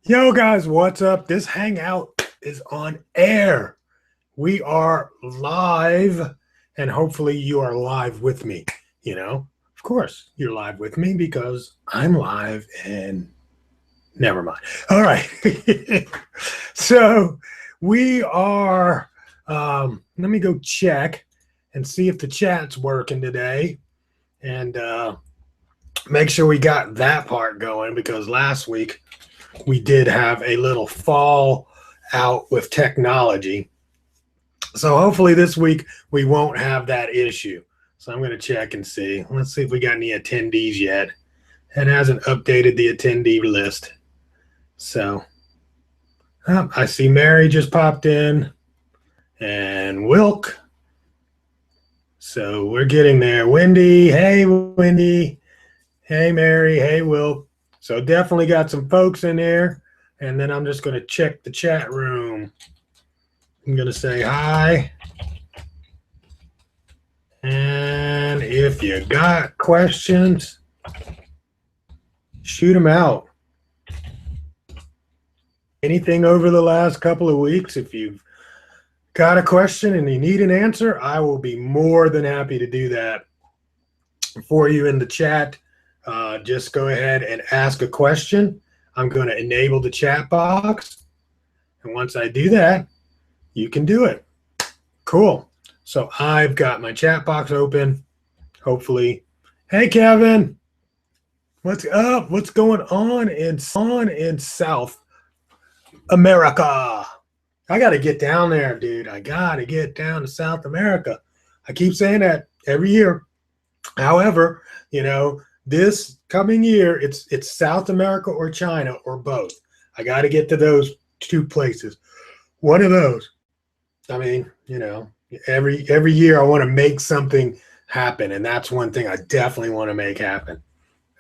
Yo, guys, what's up? This hangout is on air. We are live, and hopefully, you are live with me. Of course, you're live with me because I'm live, and never mind. All right. So, we are, let me go check and see if the chat's working today and make sure we got that part going because last week, we did have a little fall out with technology. So hopefully this week we won't have that issue. So I'm going to check and see. Let's see if we got any attendees yet. It hasn't updated the attendee list. So I see Mary just popped in and Wilk. So we're getting there. Wendy. Hey, Wendy. Hey, Mary. Hey, Wilk. So definitely got some folks in there. And then I'm just going to check the chat room. I'm going to say hi. And if you got questions, shoot them out. Anything over the last couple of weeks, if you've got a question and you need an answer, I will be more than happy to do that for you in the chat. Just go ahead and ask a question. I'm going to enable the chat box. And once I do that, you can do it. Cool. So I've got my chat box open. Hopefully. Hey, Kevin. What's up? What's going on in South America? I got to get down there, dude. I got to get down to South America. I keep saying that every year. However, this coming year, it's South America or China or both. I got to get to those two places. One of those. I mean, every year I want to make something happen, and that's one thing I definitely want to make happen.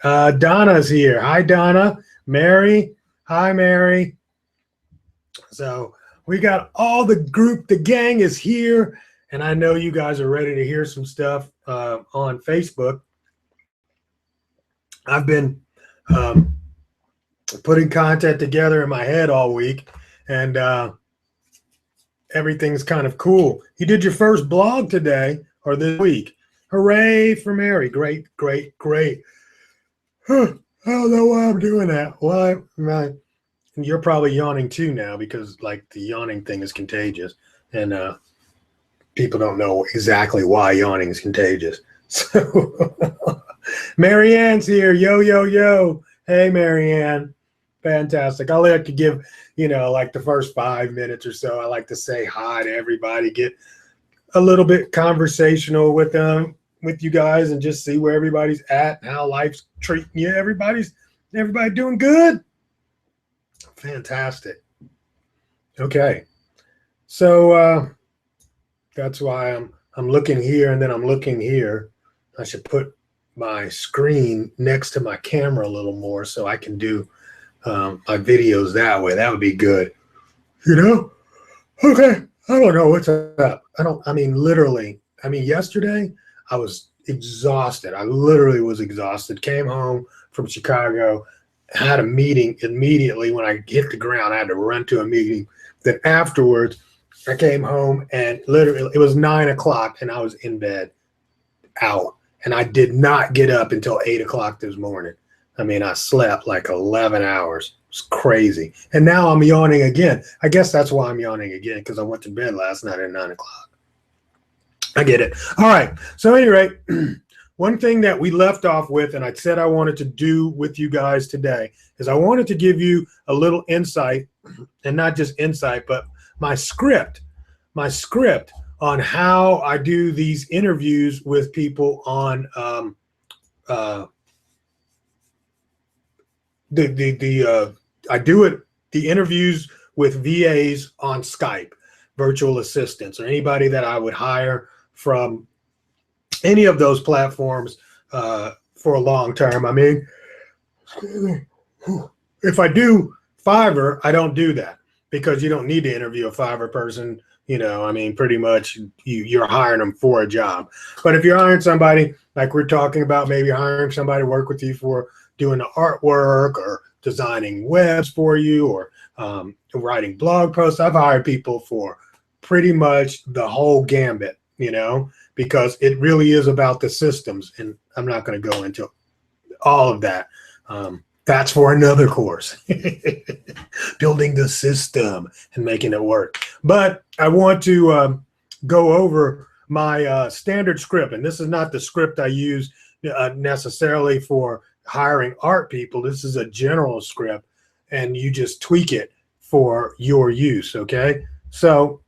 Donna's here. Hi, Donna. Mary. Hi, Mary. So we got all the group. The gang is here, and I know you guys are ready to hear some stuff on Facebook. I've been putting content together in my head all week, and everything's kind of cool. You did your first blog today or this week. Hooray for Mary. Great, great, great. I don't know why I'm doing that. Well, you're probably yawning too now because the yawning thing is contagious, and people don't know exactly why yawning is contagious. So Marianne's here. Yo, yo, yo. Hey, Marianne. Fantastic. I like to give, the first 5 minutes or so, I like to say hi to everybody, get a little bit conversational with them, with you guys, and just see where everybody's at and how life's treating you. Everybody doing good? Fantastic. Okay. So that's why I'm looking here and then I'm looking here. I should put my screen next to my camera a little more so I can do my videos that way. That would be good. Okay. I don't know what's up. Yesterday I was exhausted. I literally was exhausted. Came home from Chicago, had a meeting immediately. When I hit the ground, I had to run to a meeting. Then afterwards, I came home and literally it was 9 o'clock and I was in bed out. And I did not get up until 8 o'clock this morning. I slept like 11 hours. It's crazy. And now I'm yawning again. I guess that's why I'm yawning again, because I went to bed last night at 9 o'clock. I get it. All right. So at any rate, one thing that we left off with, and I said I wanted to do with you guys today, is I wanted to give you a little insight, and not just insight, but my script on how I do these interviews with people on I do it, the interviews with VAs on Skype, virtual assistants, or anybody that I would hire from any of those platforms for a long term. If I do Fiverr, I don't do that because you don't need to interview a Fiverr person. Pretty much you're hiring them for a job. But if you're hiring somebody, like we're talking about, maybe hiring somebody to work with you for doing the artwork or designing webs for you or writing blog posts. I've hired people for pretty much the whole gambit, because it really is about the systems. And I'm not going to go into all of that. That's for another course, building the system and making it work. But I want to go over my standard script. And this is not the script I use necessarily for hiring art people. This is a general script, and you just tweak it for your use. Okay. So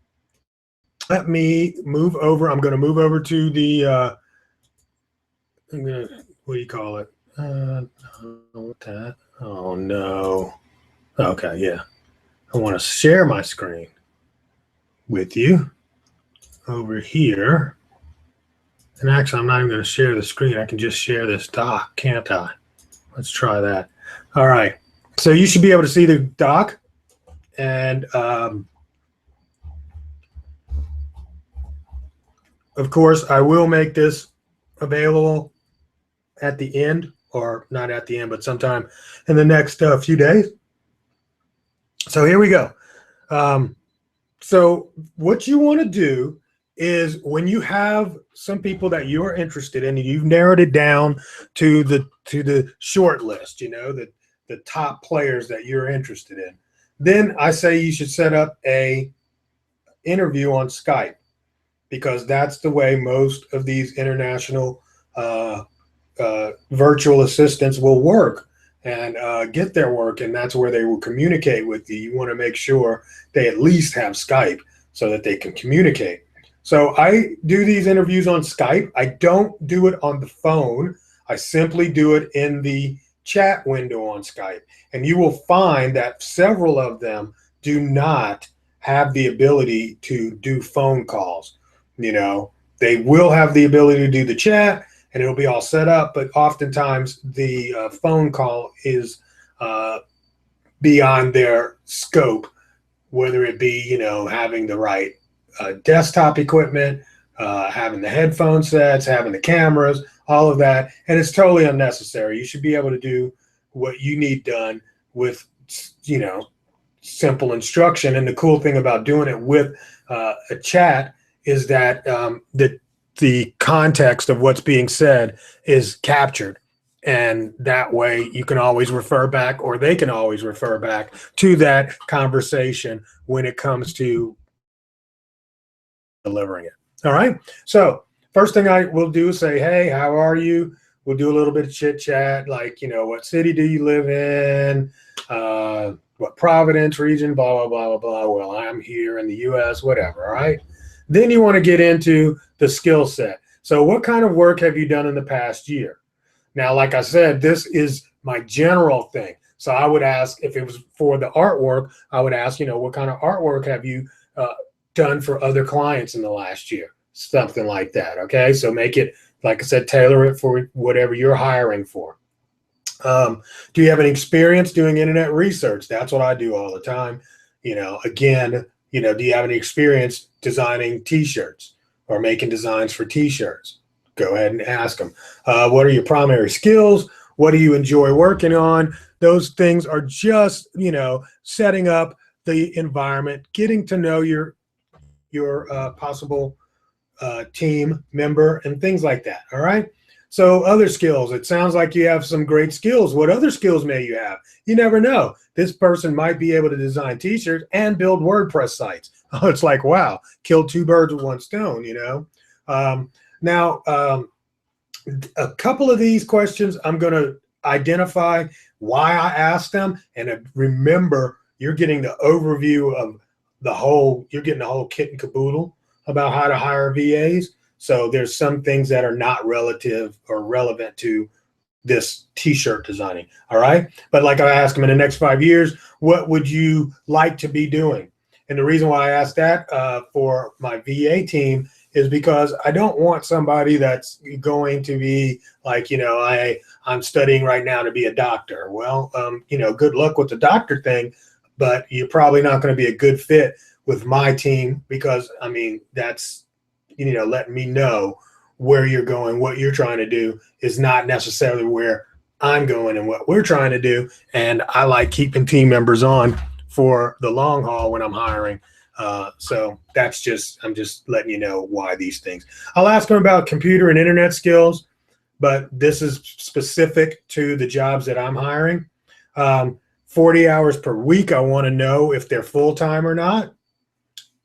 let me move over. I'm going to move over to the, what do you call it? Oh no. Okay, yeah. I want to share my screen with you over here. And actually, I'm not even going to share the screen. I can just share this doc, can't I? Let's try that. All right. So you should be able to see the doc. And of course, I will make this available at the end, or not at the end, but sometime in the next few days. So here we go. So what you want to do is, when you have some people that you're interested in, and you've narrowed it down to the short list, the top players that you're interested in, then I say you should set up a interview on Skype, because that's the way most of these international virtual assistants will work and get their work, and that's where they will communicate with you. You want to make sure they at least have Skype so that they can communicate. So I do these interviews on Skype. I don't do it on the phone. I simply do it in the chat window on Skype. And you will find that several of them do not have the ability to do phone calls. They will have the ability to do the chat, and it'll be all set up, but oftentimes the phone call is beyond their scope, whether it be, having the right desktop equipment, having the headphone sets, having the cameras, all of that, and it's totally unnecessary. You should be able to do what you need done with, simple instruction. And the cool thing about doing it with a chat is that the context of what's being said is captured, and that way you can always refer back, or they can always refer back to that conversation when it comes to delivering it. All right. So first thing I will do is say, hey, how are you? We'll do a little bit of chit chat, like, what city do you live in? What Providence region, blah, blah, blah, blah, blah. Well, I'm here in the US, whatever. All right. Then you want to get into the skill set. So what kind of work have you done in the past year? Now, like I said, this is my general thing. So I would ask, if it was for the artwork, I would ask, what kind of artwork have you done for other clients in the last year? Something like that. Okay. So make it, like I said, tailor it for whatever you're hiring for. Do you have any experience doing internet research? That's what I do all the time. Again, do you have any experience designing t-shirts or making designs for t-shirts? Go ahead and ask them. What are your primary skills? What do you enjoy working on? Those things are just, setting up the environment, getting to know your possible team member and things like that. All right. So other skills, it sounds like you have some great skills. What other skills may you have? You never know. This person might be able to design t-shirts and build WordPress sites. Oh, it's like, wow, killed two birds with one stone, Now, a couple of these questions, I'm going to identify why I asked them. And remember, you're getting the overview of you're getting the whole kit and caboodle about how to hire VAs. So there's some things that are not relative or relevant to this t-shirt designing. All right. But like I asked them, in the next 5 years, what would you like to be doing? And the reason why I asked that for my VA team is because I don't want somebody that's going to be like, I'm studying right now to be a doctor. Well, good luck with the doctor thing, but you're probably not going to be a good fit with my team, because that's, letting me know where you're going, what you're trying to do is not necessarily where I'm going and what we're trying to do. And I like keeping team members on for the long haul when I'm hiring. So that's just, I'm just letting you know why these things. I'll ask them about computer and internet skills, but this is specific to the jobs that I'm hiring. 40 hours per week. I want to know if they're full-time or not.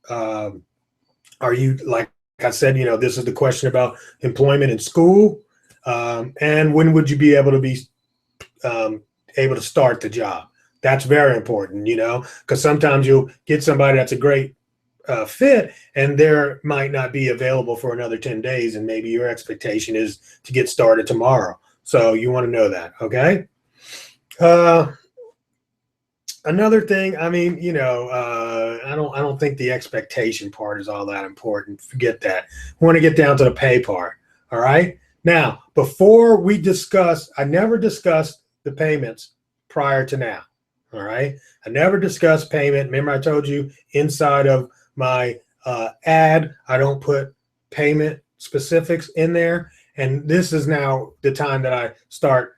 Are you, like I said, this is the question about employment in school. And when would you be able to start the job? That's very important, because sometimes you'll get somebody that's a great fit and there might not be available for another 10 days. And maybe your expectation is to get started tomorrow. So you want to know that. Okay. Another thing, I don't think the expectation part is all that important. Forget that. I want to get down to the pay part. All right. Now, before we discuss, I never discussed the payments prior to now. All right. I never discussed payment. Remember, I told you inside of my ad, I don't put payment specifics in there. And this is now the time that I start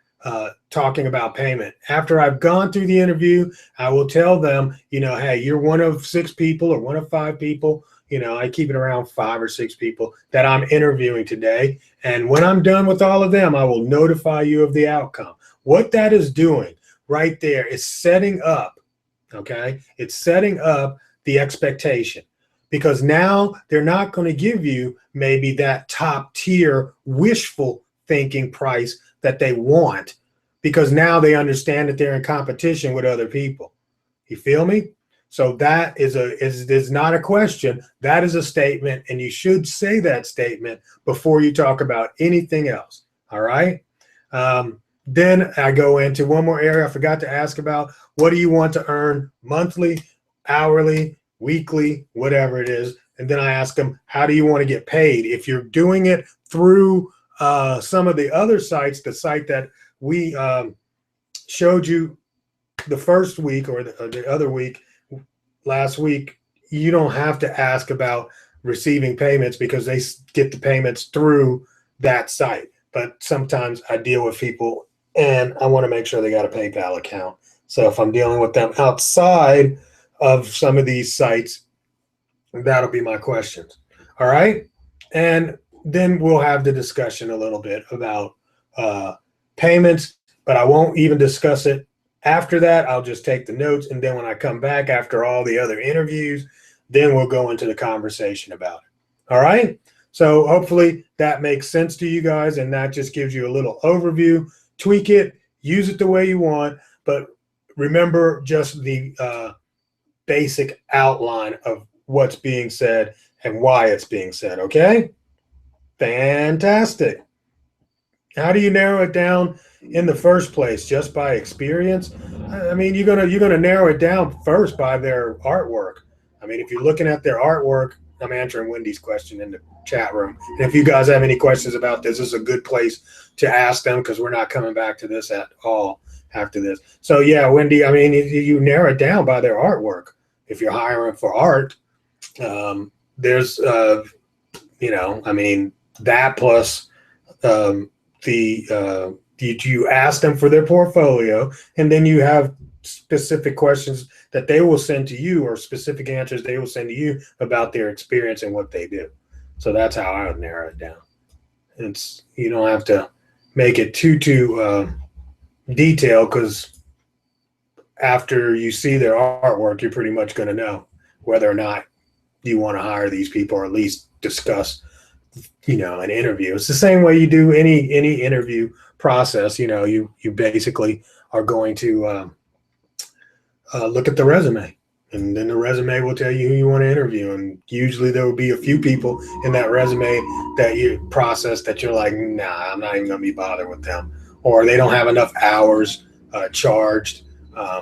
talking about payment. After I've gone through the interview, I will tell them, hey, you're one of 6 people or one of 5 people. I keep it around 5 or 6 people that I'm interviewing today. And when I'm done with all of them, I will notify you of the outcome. What that is doing right there is setting up, okay? It's setting up the expectation, because now they're not going to give you maybe that top tier wishful thinking price that they want, because now they understand that they're in competition with other people. You feel me? So that is not a question. That is a statement, and you should say that statement before you talk about anything else. All right. Then I go into one more area I forgot to ask about. What do you want to earn monthly, hourly, weekly, whatever it is? And then I ask them, how do you want to get paid? If you're doing it through some of the other sites, the site that we showed you the first week or the other week, last week, you don't have to ask about receiving payments because they get the payments through that site. But sometimes I deal with people and I want to make sure they got a PayPal account. So if I'm dealing with them outside of some of these sites, that'll be my questions. All right. And then we'll have the discussion a little bit about payments, but I won't even discuss it after that. I'll just take the notes. And then when I come back after all the other interviews, then we'll go into the conversation about it. All right. So hopefully that makes sense to you guys. And that just gives you a little overview. Tweak it, use it the way you want, but remember just the basic outline of what's being said and why it's being said. Okay. Fantastic. How do you narrow it down in the first place? Just by experience? I mean, you're gonna narrow it down first by their artwork. I mean, if you're looking at their artwork, I'm answering Wendy's question in the chat room. And if you guys have any questions about this is a good place to ask them, because we're not coming back to this at all after this. So yeah, Wendy, I mean, you narrow it down by their artwork. If you're hiring for art, there's I mean, that plus you ask them for their portfolio, and then you have specific questions that they will send to you, or specific answers they will send to you about their experience and what they do. So that's how I would narrow it down. You don't have to make it too detailed, because after you see their artwork, you're pretty much going to know whether or not you want to hire these people, or at least discuss an interview. It's the same way you do any interview process. You basically are going to look at the resume, and then the resume will tell you who you want to interview. And usually there will be a few people in that resume that you process that you're like, nah, I'm not even going to be bothered with them, or they don't have enough hours charged.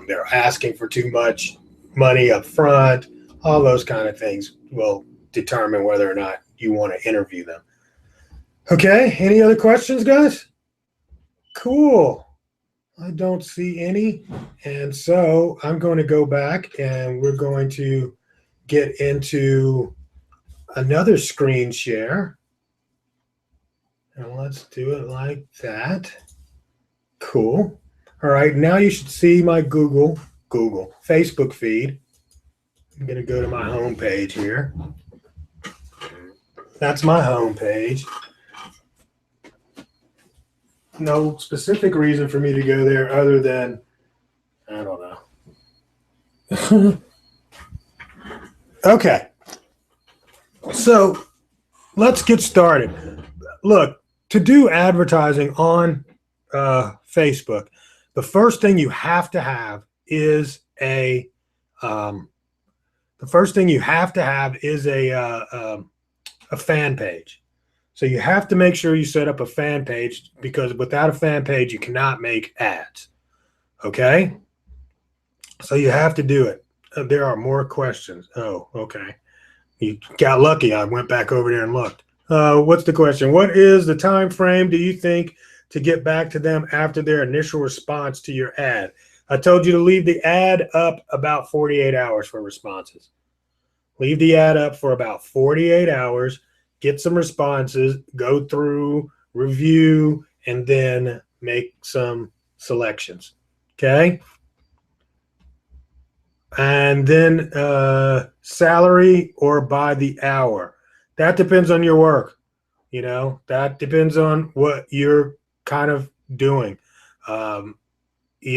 They're asking for too much money up front. All those kind of things will determine whether or not you want to interview them. Okay, any other questions, guys? Cool. I don't see any. And so I'm going to go back and we're going to get into another screen share. And let's do it like that. Cool. All right, now you should see my Google Facebook feed. I'm going to go to my home page here. That's my home page. No specific reason for me to go there other than, I don't know. Okay. So let's get started. Look, to do advertising on Facebook, the first thing you have to have is a fan page. So you have to make sure you set up a fan page, because without a fan page, you cannot make ads. Okay? So you have to do it. There are more questions. Oh, okay. You got lucky. I went back over there and looked. What's the question? What is the time frame do you think to get back to them after their initial response to your ad? I told you to leave the ad up about 48 hours for responses. Leave the ad up for about 48 hours. Get some responses, go through, review, and then make some selections. Okay? And then salary or by the hour. That depends on your work. You know, that depends on what you're kind of doing. You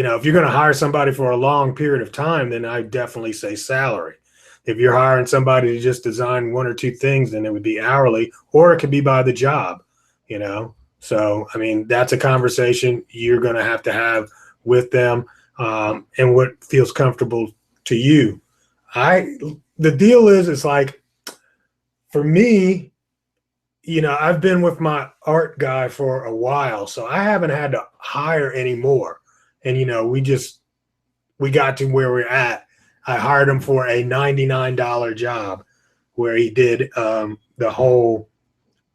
know, if you're going to hire somebody for a long period of time, then I definitely say salary. If you're hiring somebody to just design one or two things, then it would be hourly, or it could be by the job, you know? So, I mean, that's a conversation you're going to have with them, and what feels comfortable to you. The deal is, it's like, for me, you know, I've been with my art guy for a while, so I haven't had to hire anymore. And, you know, we got to where we're at. I hired him for a $99 job where he did the whole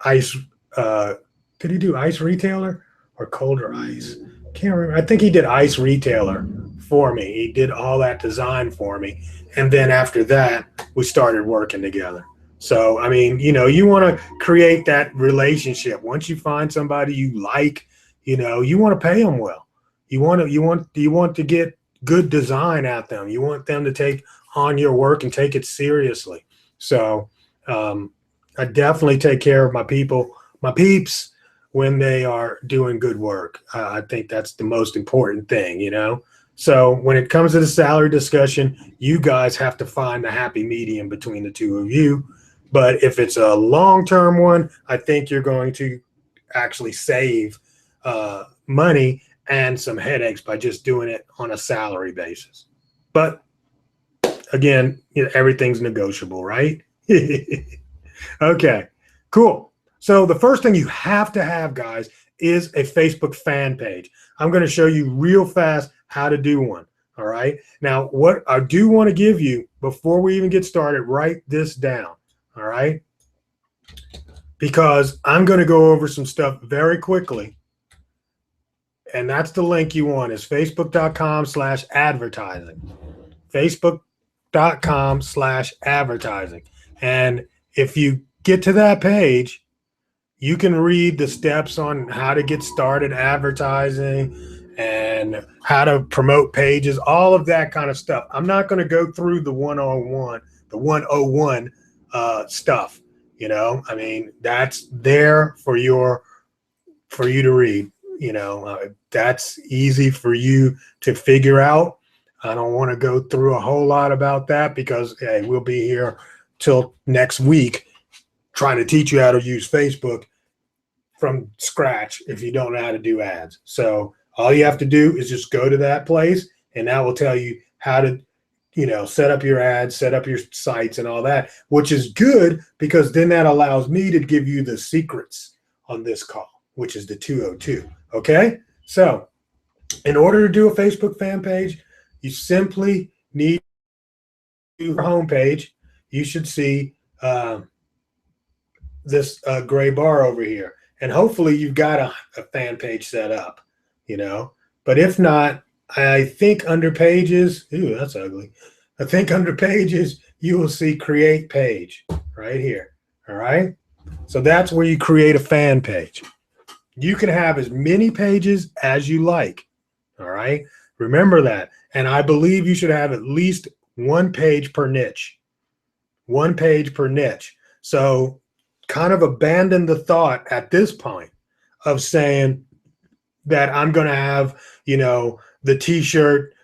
ice. Did he do ice retailer or colder ice? Can't remember. I think he did ice retailer for me. He did all that design for me. And then after that, we started working together. So, I mean, you know, you want to create that relationship. Once you find somebody you like, you know, you want to pay them well. You want to get good design at them. You want them to take on your work and take it seriously. So I definitely take care of my peeps, when they are doing good work. I think that's the most important thing, you know? So when it comes to the salary discussion, you guys have to find the happy medium between the two of you. But if it's a long-term one, I think you're going to actually save money and some headaches by just doing it on a salary basis. But again, you know, everything's negotiable, right? Okay, cool. So the first thing you have to have, guys, is a Facebook fan page. I'm going to show you real fast how to do one. All right. Now, what I do want to give you before we even get started, write this down. All right. Because I'm going to go over some stuff very quickly. And that's the link you want, is facebook.com/advertising. Facebook.com/advertising. And if you get to that page, you can read the steps on how to get started advertising and how to promote pages, all of that kind of stuff. I'm not going to go through the 101 stuff. You know, I mean, that's there for you to read. You know, that's easy for you to figure out. I don't want to go through a whole lot about that, because hey, we'll be here till next week trying to teach you how to use Facebook from scratch if you don't know how to do ads. So all you have to do is just go to that place, and that will tell you how to, you know, set up your ads, set up your sites and all that, which is good, because then that allows me to give you the secrets on this call, which is the 202. Okay. So in order to do a Facebook fan page, you simply need your homepage. You should see this gray bar over here, and hopefully you've got a fan page set up, you know. But if not, I think under pages, ooh, that's ugly. I think under pages, you will see create page right here. All right. So that's where you create a fan page. You can have as many pages as you like. All right. Remember that. And I believe you should have at least 1 page per niche. 1 page per niche. So kind of abandon the thought at this point of saying that I'm going to have, the t-shirt,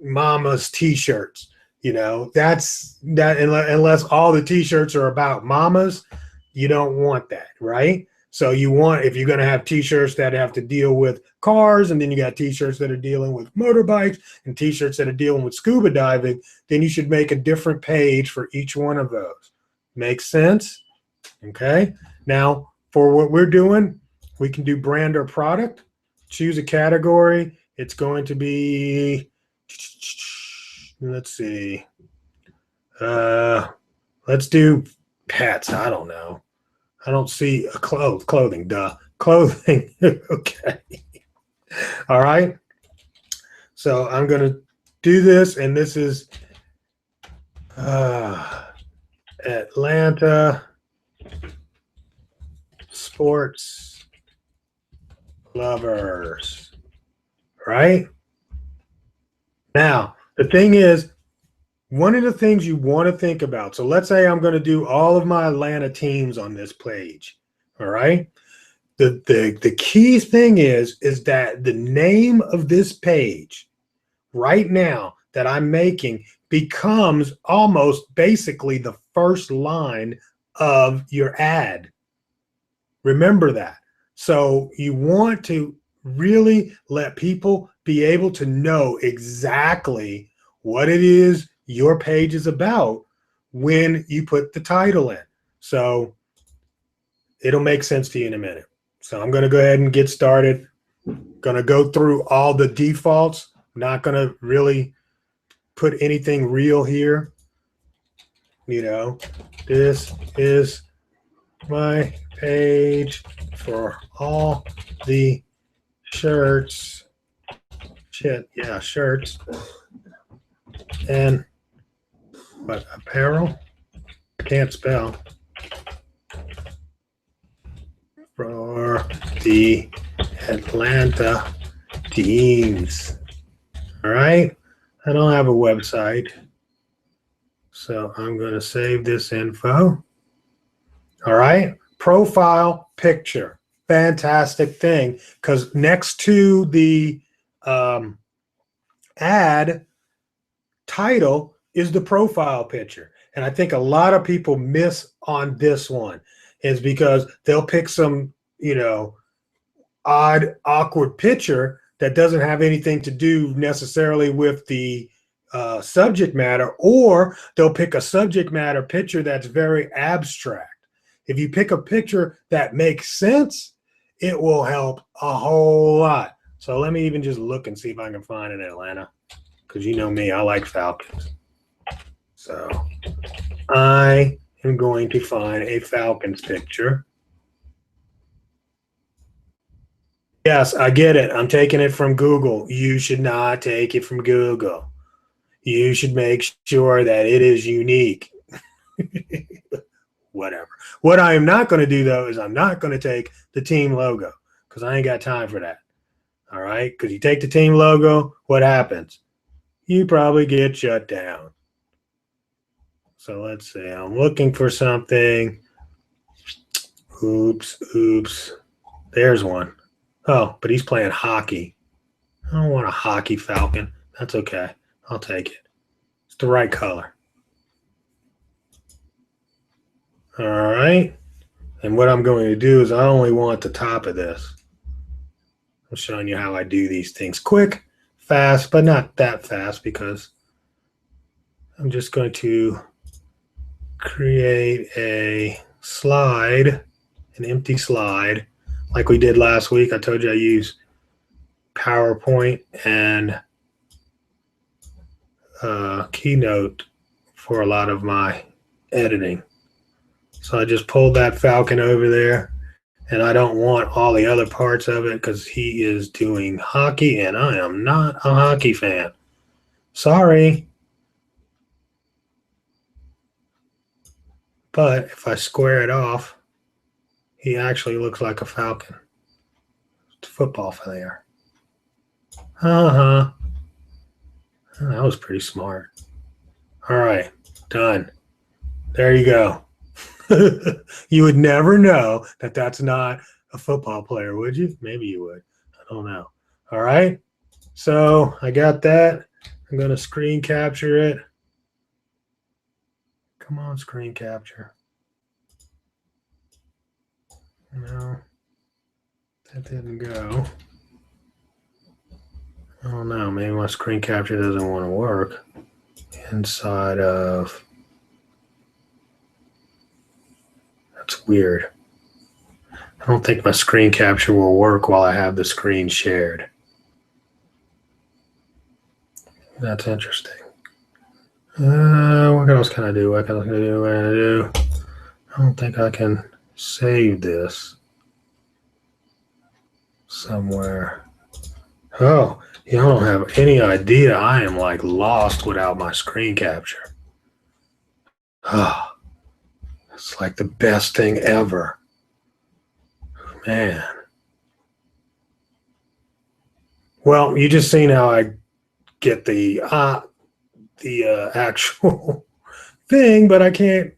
mama's t-shirts, that's that. Unless all the t-shirts are about mamas, you don't want that, right? So you want, if you're going to have t-shirts that have to deal with cars, and then you got t-shirts that are dealing with motorbikes and t-shirts that are dealing with scuba diving, then you should make a different page for each one of those. Makes sense? Okay. Now, for what we're doing, we can do brand or product. Choose a category. It's going to be, let's see. Let's do pets. I don't know. I don't see a clothing. Duh. Clothing. Okay. All right. So I'm going to do this, and this is Atlanta sports lovers. Right? Now, the thing is, one of the things you want to think about. So let's say I'm going to do all of my Atlanta teams on this page. All right. The key thing is that the name of this page right now that I'm making becomes almost basically the first line of your ad. Remember that. So you want to really let people be able to know exactly what it is your page is about when you put the title in. So it'll make sense to you in a minute. So I'm going to go ahead and get started. Going to go through all the defaults. Not going to really put anything real here. This is my page for all the shirts. Shirts. And what, apparel? Can't spell. For the Atlanta teams. All right. I don't have a website, so I'm going to save this info. All right. Profile picture. Fantastic thing, because next to the ad title is the profile picture. And I think a lot of people miss on this one is because they'll pick some, odd, awkward picture that doesn't have anything to do necessarily with the subject matter, or they'll pick a subject matter picture that's very abstract. If you pick a picture that makes sense, it will help a whole lot. So let me even just look and see if I can find an Atlanta, because you know me, I like Falcons. So I am going to find a Falcons picture. Yes, I get it. I'm taking it from Google. You should not take it from Google. You should make sure that it is unique. Whatever. What I am not going to do, though, is I'm not going to take the team logo, because I ain't got time for that. All right? Because you take the team logo, what happens? You probably get shut down. So let's see. I'm looking for something. Oops. There's one. Oh, but he's playing hockey. I don't want a hockey Falcon. That's okay. I'll take it. It's the right color. All right. And what I'm going to do is I only want the top of this. I'm showing you how I do these things. Quick, fast, but not that fast, because I'm just going to create a slide, an empty slide, like we did last week. I told you I use PowerPoint and Keynote for a lot of my editing. So I just pulled that Falcon over there, and I don't want all the other parts of it because he is doing hockey, and I am not a hockey fan. Sorry. But if I square it off, He actually looks like a Falcon. It's a football player. Uh-huh. Oh, that was pretty smart. All right, done. There you go. You would never know that that's not a football player, would you? Maybe you would. I don't know. All right. So I got that. I'm going to screen capture it. Come on, screen capture. No, that didn't go. Oh no, maybe my screen capture doesn't want to work inside of. That's weird. I don't think my screen capture will work while I have the screen shared. That's interesting. What else can I do? What else can I do? What can I do? I don't think I can save this somewhere. Oh, y'all don't have any idea. I am like lost without my screen capture. Oh, it's like the best thing ever. Man. Well, you just seen how I get the actual thing, but I can't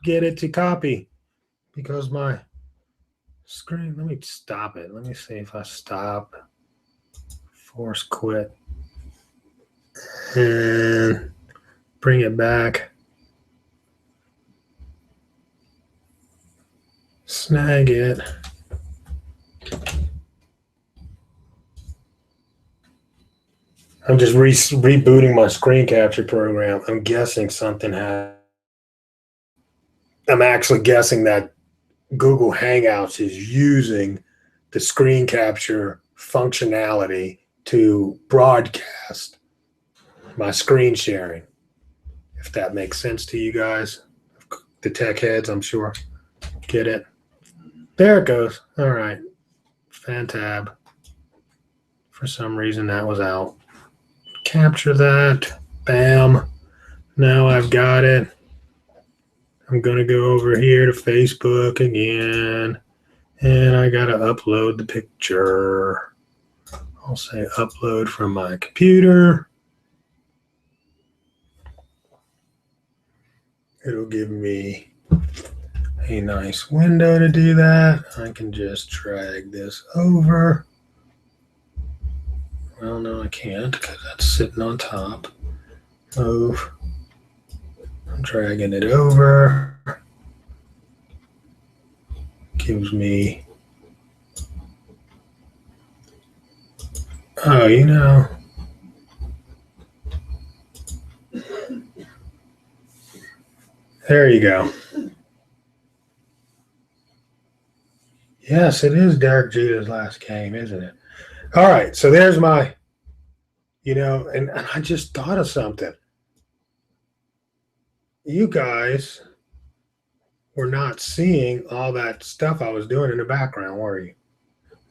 get it to copy because my screen. Let me stop it. Let me see if I stop. Force quit and bring it back. Snag it. I'm just rebooting my screen capture program. I'm guessing something happened. I'm actually guessing that Google Hangouts is using the screen capture functionality to broadcast my screen sharing. If that makes sense to you guys, the tech heads, I'm sure get it. There it goes. All right. Fantab. For some reason that was out. Capture that. Bam. Now I've got it. I'm going to go over here to Facebook again. And I got to upload the picture. I'll say upload from my computer. It'll give me a nice window to do that. I can just drag this over. Well, no, I can't because that's sitting on top. Move. I'm dragging it over. Gives me, oh, you know, there you go. Yes, it is Derek Jeta's last game, isn't it? All right, so there's my, and I just thought of something. You guys were not seeing all that stuff I was doing in the background, were you?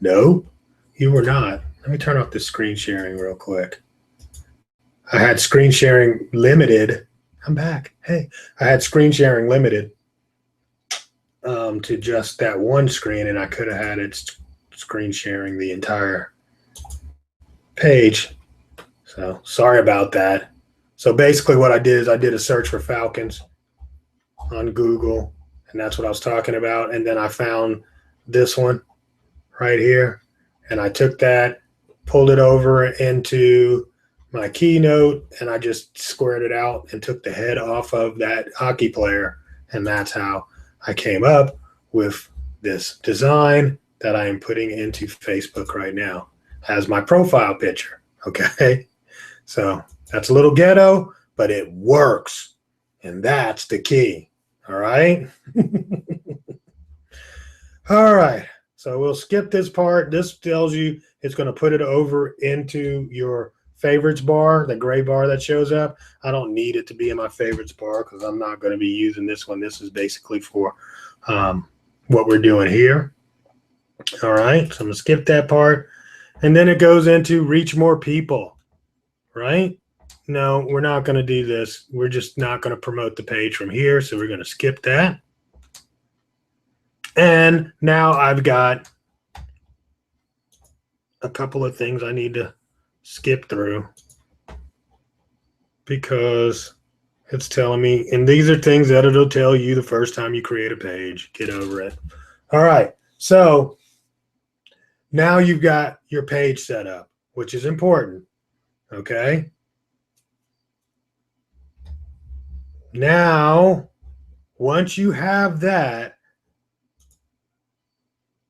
No, you were not. Let me turn off the screen sharing real quick. I had screen sharing limited. I'm back. Hey, I had screen sharing limited to just that one screen, and I could have had it screen sharing the entire page. So sorry about that. So basically what I did is I did a search for Falcons on Google, and that's what I was talking about. And then I found this one right here, and I took that, pulled it over into my Keynote, and I just squared it out and took the head off of that hockey player. And that's how I came up with this design that I am putting into Facebook right now as my profile picture. Okay. So that's a little ghetto, but it works. And that's the key. All right. All right. So we'll skip this part. This tells you it's going to put it over into your favorites bar, the gray bar that shows up. I don't need it to be in my favorites bar because I'm not going to be using this one. This is basically for what we're doing here. All right. So I'm going to skip that part. And then it goes into reach more people, right? No, we're not going to do this. We're just not going to promote the page from here. So we're going to skip that. And now I've got a couple of things I need to skip through because it's telling me, and these are things that it'll tell you the first time you create a page. Get over it. All right. So now you've got your page set up, which is important. Okay. Now, once you have that,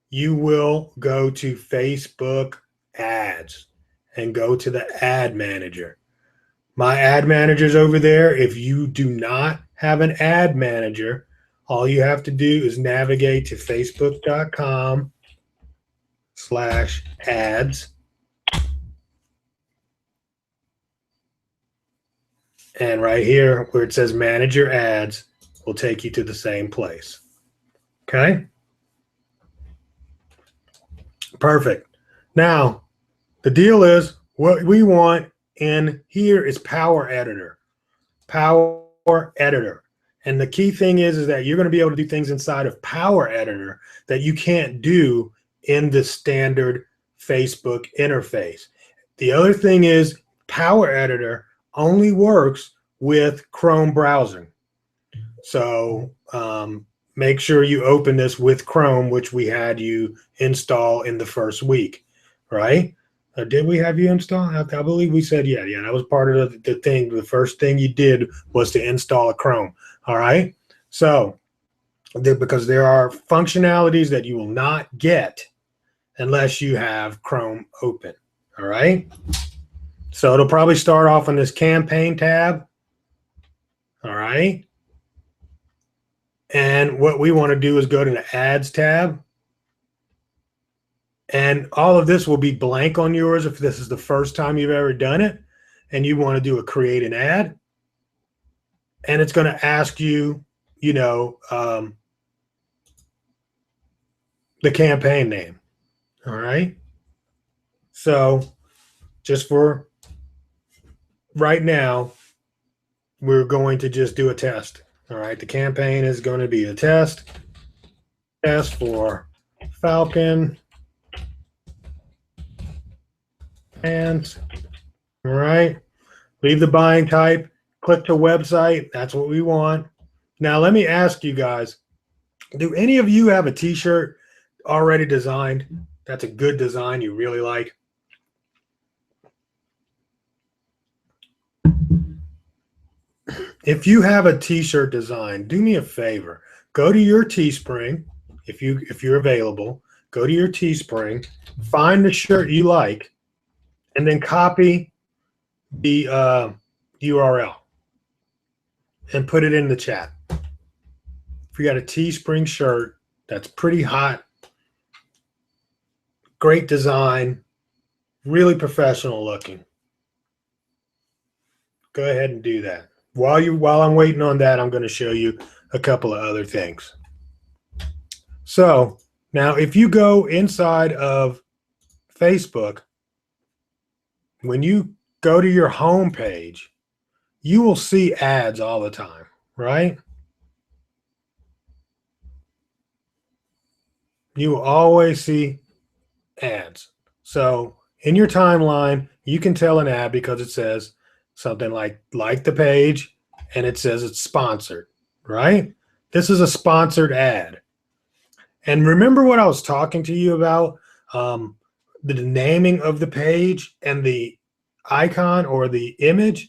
you will go to Facebook ads and go to the ad manager. My ad manager's over there. If you do not have an ad manager, all you have to do is navigate to facebook.com/ads. And right here where it says manage your ads will take you to the same place. Okay. Perfect. Now, the deal is what we want in here is Power Editor. Power Editor. And the key thing is that you're going to be able to do things inside of Power Editor that you can't do in the standard Facebook interface. The other thing is Power Editor only works with Chrome browser. So make sure you open this with Chrome, which we had you install in the first week, right? Did we have you install? I believe we said, yeah, that was part of the thing. The first thing you did was to install a Chrome, all right? So because there are functionalities that you will not get unless you have Chrome open, all right? So it'll probably start off on this campaign tab, all right? And what we want to do is go to the ads tab. And all of this will be blank on yours if this is the first time you've ever done it and you want to do a create an ad. And it's going to ask you, the campaign name. All right. So just for right now, we're going to just do a test. All right. The campaign is going to be a test for Falcon. And all right, leave the buying type, click to website. That's what we want. Now, let me ask you guys, do any of you have a t-shirt already designed? That's a good design you really like. If you have a t-shirt design, do me a favor. Go to your Teespring, if you're available. Go to your Teespring, find the shirt you like, and then copy the URL and put it in the chat. If you got a Teespring shirt that's pretty hot, great design, really professional looking, go ahead and do that. While I'm waiting on that, I'm going to show you a couple of other things. So now if you go inside of Facebook, when you go to your home page, you will see ads all the time, right? You will always see ads. So in your timeline, you can tell an ad because it says something like the page, and it says it's sponsored, right? This is a sponsored ad. And remember what I was talking to you about? The naming of the page and the icon or the image.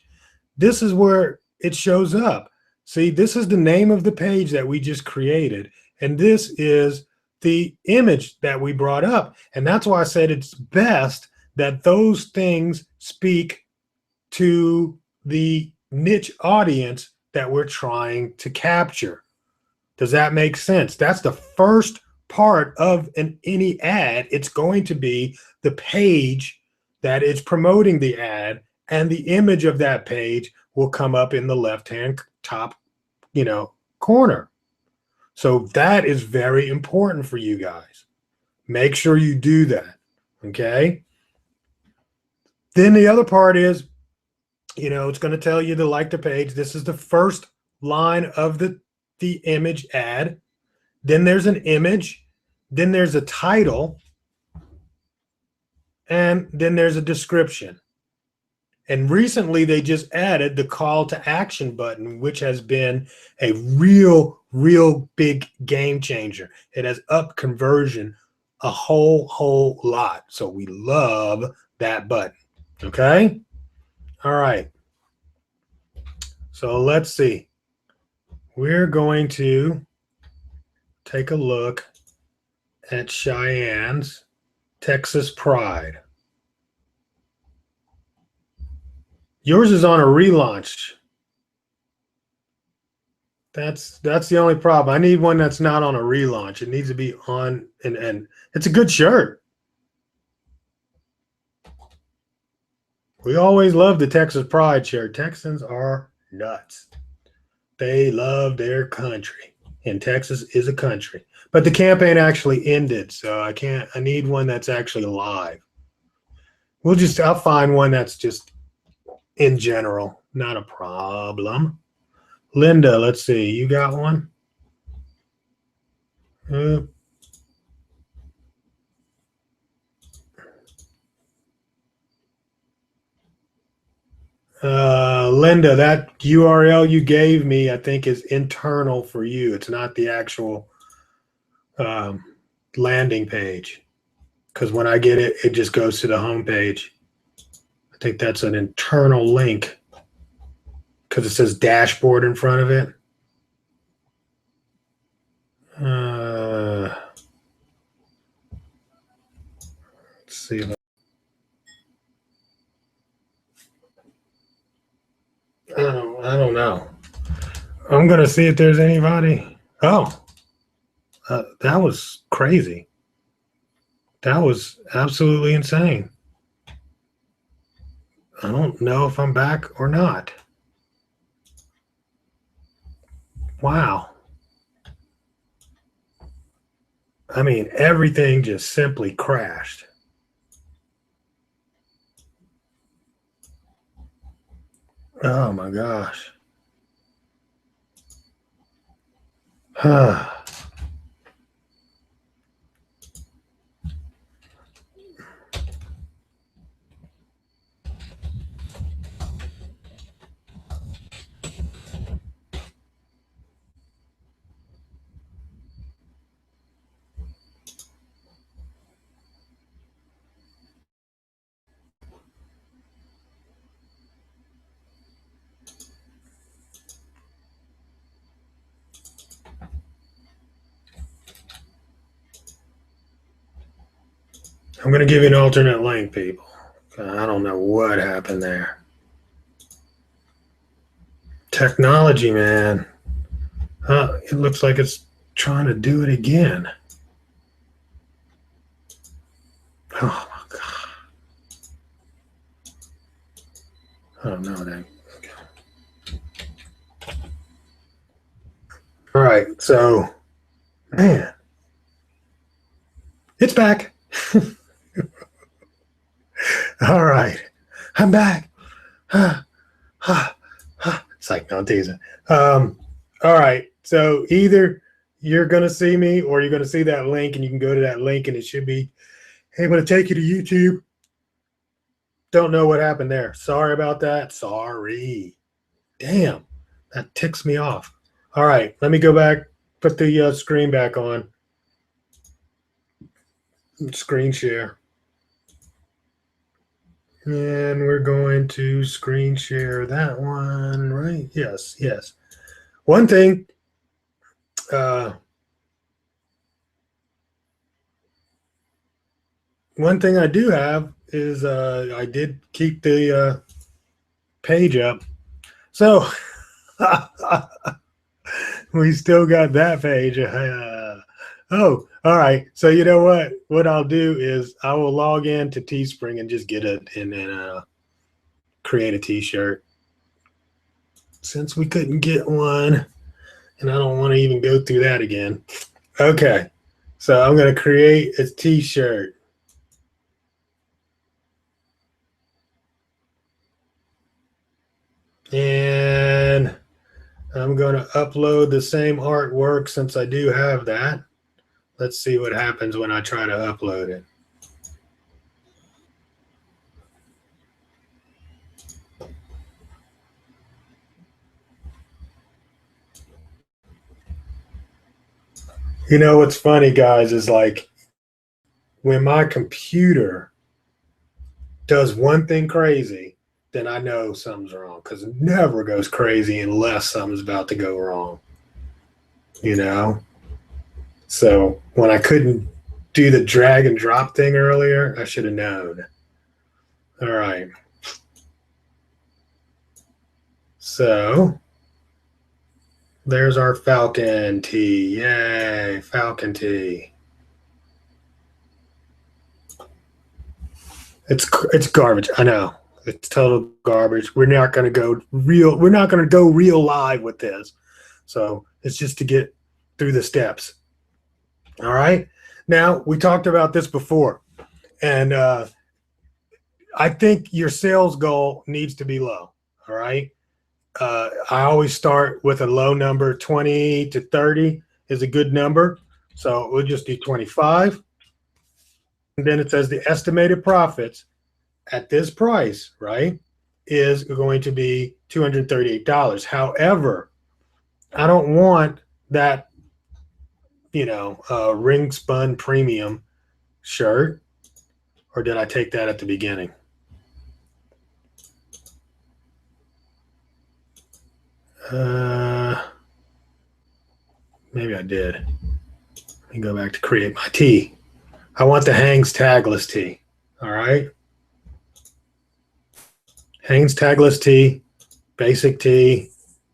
This is where it shows up. See, this is the name of the page that we just created. And this is the image that we brought up. And that's why I said it's best that those things speak to the niche audience that we're trying to capture. Does that make sense? That's the first part of any ad. It's going to be the page that is promoting the ad, and the image of that page will come up in the left-hand top, corner. So that is very important for you guys. Make sure you do that, okay? Then the other part is, it's going to tell you to like the page. This is the first line of the image ad. then there's an image, then there's a title, and then there's a description. And recently they just added the call to action button, which has been a real big game changer. It has upped conversion a whole lot. So we love that button. Okay. All right. So let's see. We're going to take a look at Cheyenne's Texas Pride. Yours is on a relaunch. That's the only problem. I need one that's not on a relaunch. It needs to be on, and it's a good shirt. We always love the Texas Pride shirt. Texans are nuts. They love their country, and Texas is a country. But the campaign actually ended, so I need one that's actually live. I'll find one that's just in general, not a problem. Linda, let's see. You got one? Linda, that URL you gave me, I think, is internal for you. It's not the actual landing page. Because when I get it, it just goes to the home page. I think that's an internal link because it says dashboard in front of it. Let's see. I don't know. I'm going to see if there's anybody. Oh, that was crazy. That was absolutely insane. I don't know if I'm back or not. Wow. I mean, everything just simply crashed. Oh my gosh. I'm going to give you an alternate link, people. I don't know what happened there. Technology, man. It looks like it's trying to do it again. Oh my God. I don't know that. All right. So, man, it's back. All right. I'm back. It's like, no, I'm teasing. All right. So either you're going to see me or you're going to see that link and you can go to that link and it should be able to take you to YouTube. Don't know what happened there. Sorry about that. Sorry. Damn. That ticks me off. All right. Let me go back, put the screen back on. Screen share. And we're going to screen share that one, right? Yes, yes. One thing, I do have is I did keep the page up. So we still got that page. Oh, all right. So you know what? What I'll do is I will log in to Teespring and just get it and then create a t-shirt. Since we couldn't get one, and I don't want to even go through that again. Okay. So I'm going to create a t-shirt. And I'm I'm going to upload the same artwork since I do have that. Let's see what happens when I try to upload it. You know what's funny, guys, is like when my computer does one thing crazy, then I know something's wrong, because it never goes crazy unless something's about to go wrong. You know? So when I couldn't do the drag and drop thing earlier, I should have known. All right. So there's our Falcon tee. Yay, Falcon tee. It's garbage. I know. It's total garbage. We're not going to go real. We're not going to go real live with this. So it's just to get through the steps. All right. Now, we talked about this before, and I think your sales goal needs to be low. All right. I always start with a low number. 20 to 30 is a good number. So we'll just do 25. And then it says the estimated profits at this price, right, is going to be $238. However, I don't want that, ring spun premium shirt. Or did I take that at the beginning? Maybe I did. Let me go back to create my tee. I want the Hanes tagless tee. All right. Hanes tagless tee, basic tee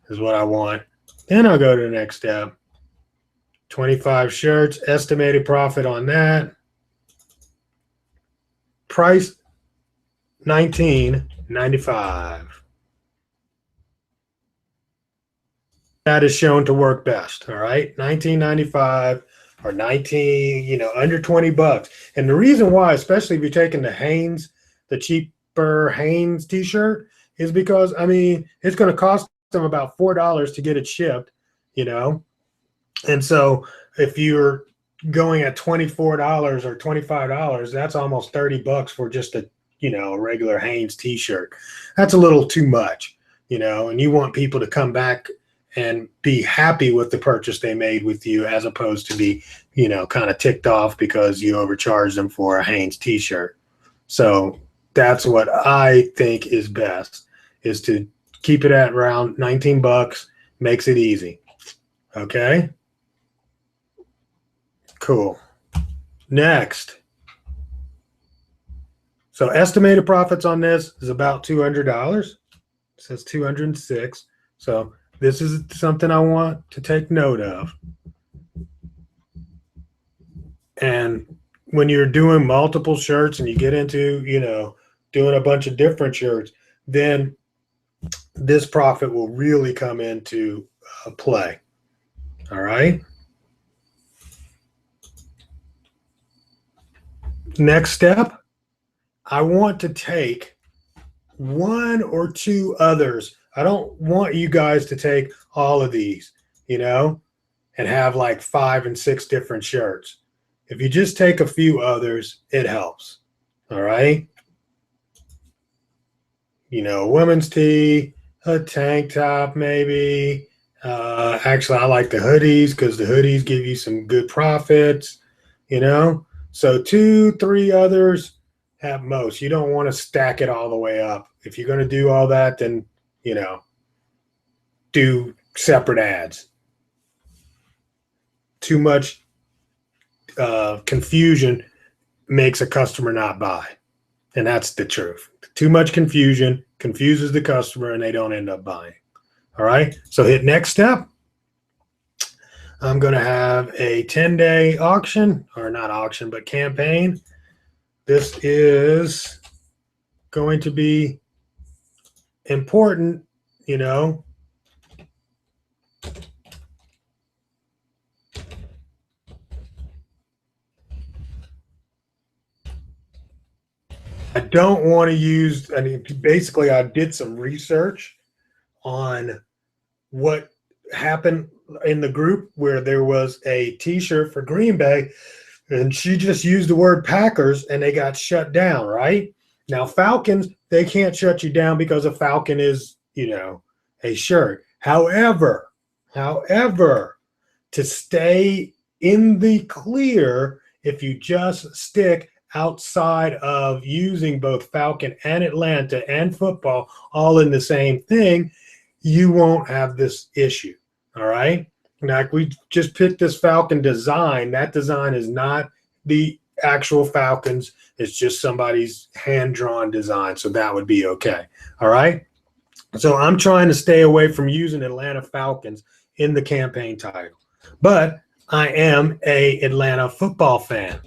is what I want. Then I'll go to the next step. 25 shirts, estimated profit on that. Price $19.95. That is shown to work best. All right. $19.95 or 19, under 20 bucks. And the reason why, especially if you're taking the Hanes, the cheaper Hanes t-shirt, is because, it's going to cost them about $4 to get it shipped, And so if you're going at $24 or $25, that's almost 30 bucks for just a regular Hanes t-shirt. That's a little too much, and you want people to come back and be happy with the purchase they made with you, as opposed to be, kind of ticked off because you overcharged them for a Hanes t-shirt. So that's what I think is best, is to keep it at around 19 bucks, makes it easy. Okay. Cool. Next. So estimated profits on this is about $200. It says 206. So this is something I want to take note of. And when you're doing multiple shirts and you get into, doing a bunch of different shirts, then this profit will really come into play. All right. Next step, I want to take one or two others. I don't want you guys to take all of these, and have like 5 and 6 different shirts. If you just take a few others, it helps. All right. A women's tee, a tank top, maybe. Actually, I like the hoodies because the hoodies give you some good profits, So 2, 3 others at most. You don't want to stack it all the way up. If you're going to do all that, then, do separate ads. Too much confusion makes a customer not buy. And that's the truth. Too much confusion confuses the customer and they don't end up buying. All right. So hit next step. I'm going to have a 10-day auction, or not auction, but campaign. This is going to be important, I don't want to basically I did some research on what happened in the group where there was a t-shirt for Green Bay and she just used the word Packers and they got shut down, right? Now, Falcons, they can't shut you down because a Falcon is, a shirt. However, to stay in the clear, if you just stick outside of using both Falcon and Atlanta and football all in the same thing, you won't have this issue. All right. Now, we just picked this Falcon design. That design is not the actual Falcons. It's just somebody's hand-drawn design. So that would be okay. All right. So I'm trying to stay away from using Atlanta Falcons in the campaign title. But I am a Atlanta football fan.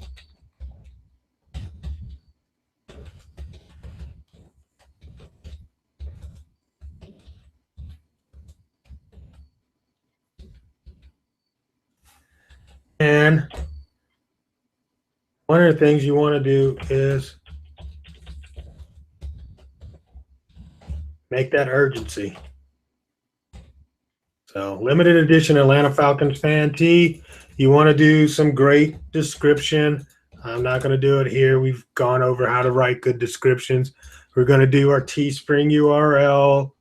And one of the things you want to do is make that urgency. So limited edition Atlanta Falcons fan tee. You want to do some great description. I'm not going to do it here. We've gone over how to write good descriptions. We're going to do our Teespring URL.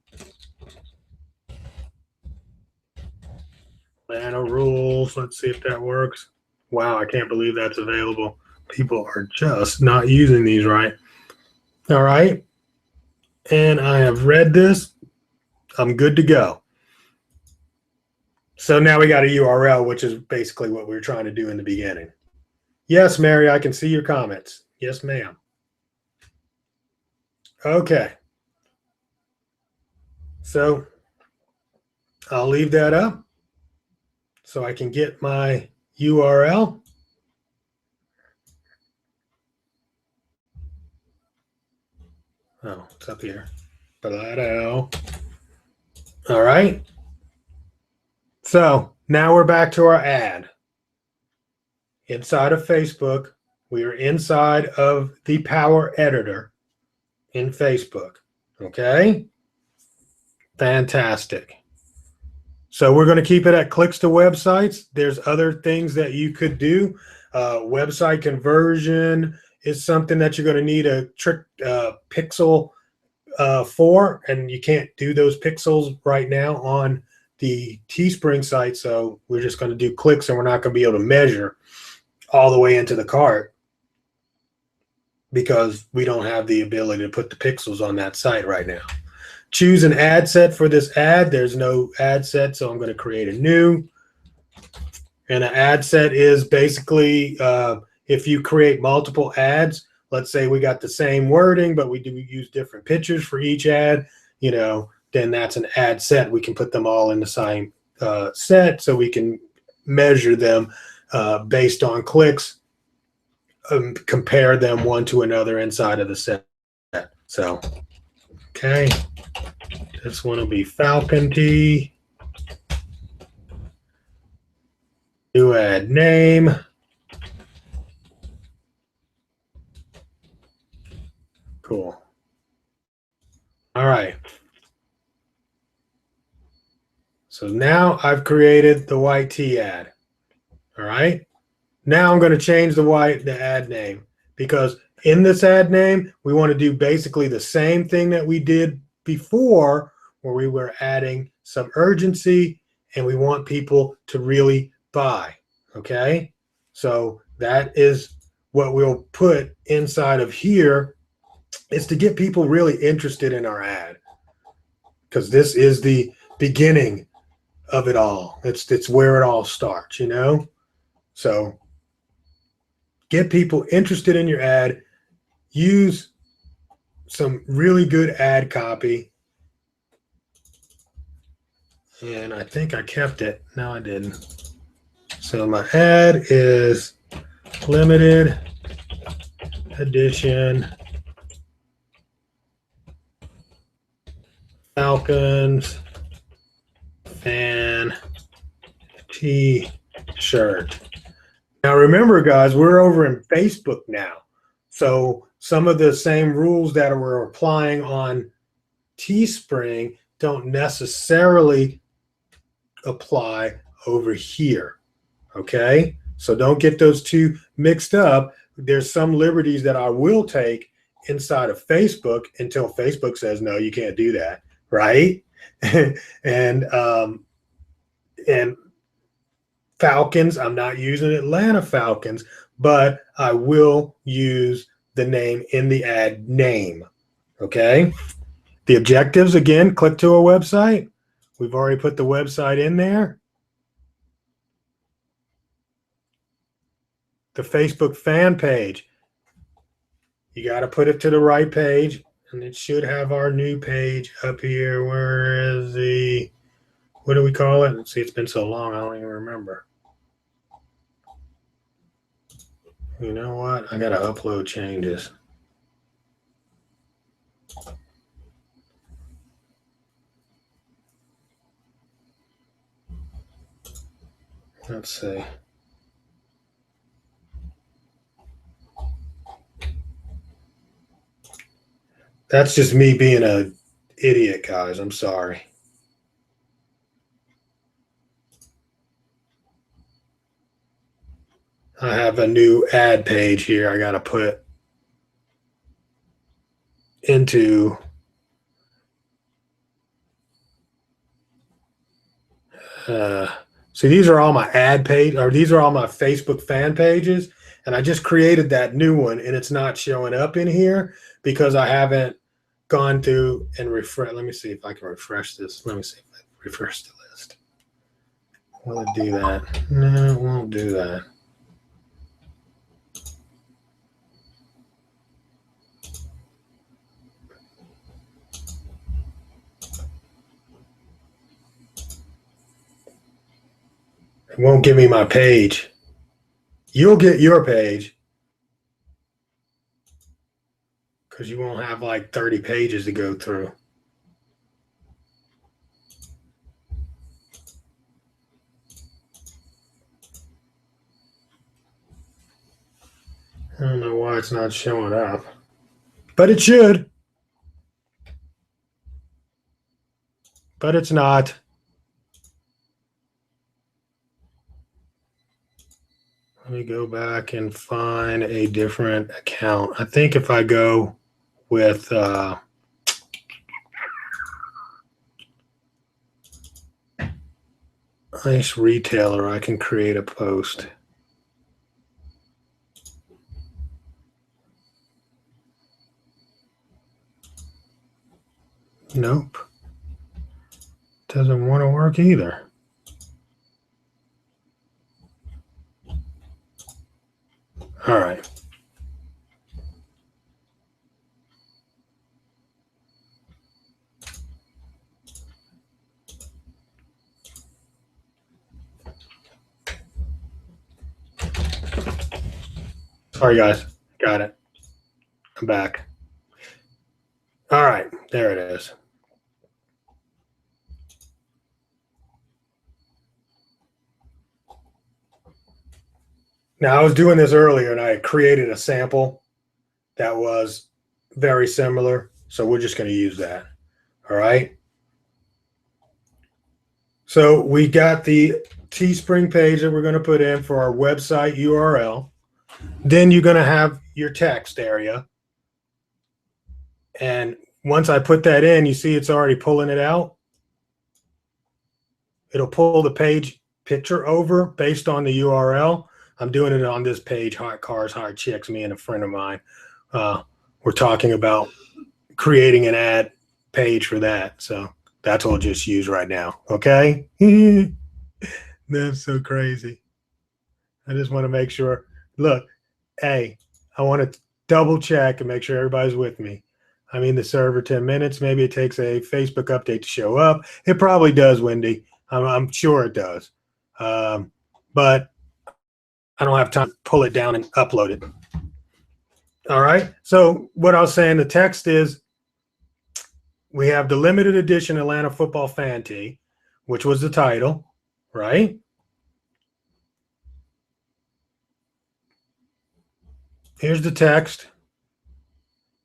Atlanta rules. Let's see if that works. Wow, I can't believe that's available. People are just not using these right. All right. And I have read this. I'm good to go. So now we got a URL, which is basically what we were trying to do in the beginning. Yes, Mary, I can see your comments. Yes, ma'am. Okay. So I'll leave that up so I can get my URL. Oh, it's up here. All right. So now we're back to our ad. Inside of Facebook, we are inside of the Power Editor in Facebook. Okay. Fantastic. So we're going to keep it at clicks to websites. There's other things that you could do. Website conversion is something that you're going to need a pixel for, and you can't do those pixels right now on the Teespring site. So we're just going to do clicks, and we're not going to be able to measure all the way into the cart because we don't have the ability to put the pixels on that site right now. Choose an ad set for this ad. There's no ad set, so I'm going to create a new. And an ad set is basically if you create multiple ads, let's say we got the same wording, but we do use different pictures for each ad, then that's an ad set. We can put them all in the same set so we can measure them based on clicks, compare them one to another inside of the set. So, okay. This one will be Falcon Tee. New ad name. Cool. All right. So now I've created the white tee ad. All right. Now I'm going to change the ad name, because in this ad name, we want to do basically the same thing that we did before, where we were adding some urgency and we want people to really buy. Okay. So that is what we'll put inside of here, is to get people really interested in our ad, because this is the beginning of it all. It's where it all starts, So get people interested in your ad. Use some really good ad copy. And I think I kept it. No, I didn't. So my ad is limited edition Falcons fan t-shirt. Now remember, guys, we're over in Facebook now. So some of the same rules that we're applying on Teespring don't necessarily apply over here. Okay, so don't get those two mixed up. There's some liberties that I will take inside of Facebook until Facebook says no, you can't do that, right? and and Falcons, I'm not using Atlanta Falcons, but I will use the name in the ad name. Okay. The objectives, again, click to a website. We've already put the website in there. The Facebook fan page, you got to put it to the right page, and it should have our new page up here. Where is the, what do we call it? Let's see, it's been so long, I don't even remember. You know what? I got to upload changes. Let's see. That's just me being an idiot, guys. I'm sorry. I have a new ad page here I got to put into see, these are all my ad page, or these are all my Facebook fan pages, and I just created that new one, and it's not showing up in here because I haven't gone through and refresh. Let me see if I can refresh this. Let me see if I refresh the list. Will it do that? No, it won't do that. It won't give me my page. You'll get your page because you won't have like 30 pages to go through. I don't know why it's not showing up, but it should. But it's not. Let me go back and find a different account. I think if I go with Ice Retailer, I can create a post. Nope. Doesn't want to work either. All right. Sorry, guys. Got it. I'm back. All right. There it is. Now, I was doing this earlier, and I created a sample that was very similar. So we're just going to use that. All right. So we got the Teespring page that we're going to put in for our website URL. Then you're going to have your text area. And once I put that in, you see it's already pulling it out. It'll pull the page picture over based on the URL. I'm doing it on this page, Hot Cars, Hot Chicks, me and a friend of mine. We're talking about creating an ad page for that. So that's what we'll just use right now. Okay? That's so crazy. I just want to make sure. Look, hey, I want to double check and make sure everybody's with me. I'm in the server 10 minutes. Maybe it takes a Facebook update to show up. It probably does, Wendy. I'm sure it does. But I don't have time to pull it down and upload it. All right. So what I was saying, the text is we have the limited edition Atlanta football fan tee, which was the title, right? Here's the text.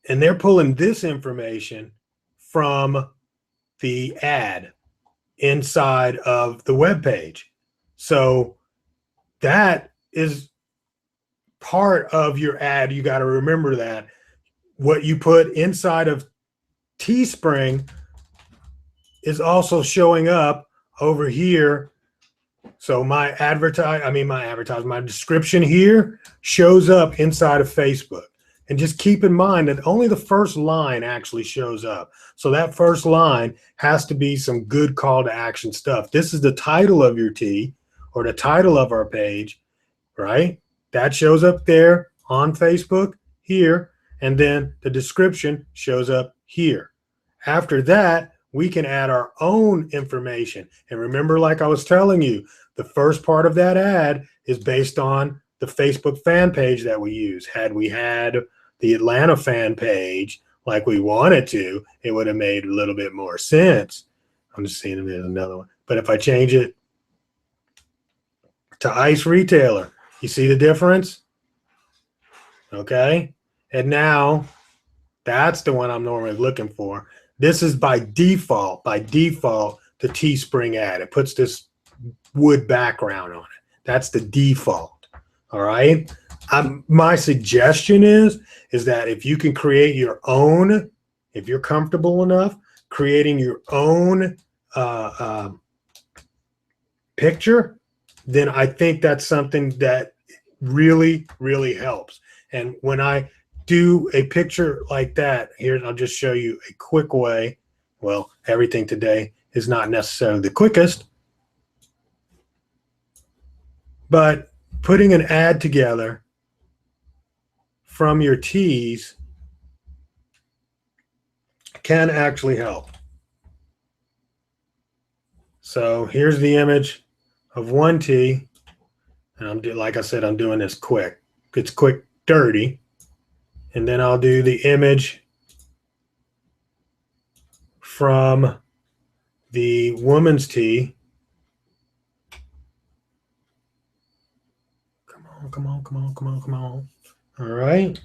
And they're pulling this information from the ad. inside of the web page. So that is part of your ad. You got to remember that what you put inside of Teespring is also showing up over here. So my description here shows up inside of Facebook. And just keep in mind that only the first line actually shows up. So that first line has to be some good call to action stuff. This is the title of your tee or the title of our page, right? That shows up there on Facebook here. And then the description shows up here. After that, we can add our own information. And remember, like I was telling you, the first part of that ad is based on the Facebook fan page that we use. Had we had the Atlanta fan page like we wanted to, it would have made a little bit more sense. I'm just seeing if there's another one. But if I change it to Ice Retailer, you see the difference? Okay. And now that's the one I'm normally looking for. This is by default, the Teespring ad. It puts this wood background on it. That's the default. All right. My suggestion is that if you can create your own, if you're comfortable enough creating your own picture, then I think that's something that really, really helps. And when I do a picture like that, here, I'll just show you a quick way. Well, everything today is not necessarily the quickest, but putting an ad together from your tees can actually help. So here's the image of one tee. And like I said, I'm doing this quick. It's quick, dirty. And then I'll do the image from the woman's tee. Come on. All right.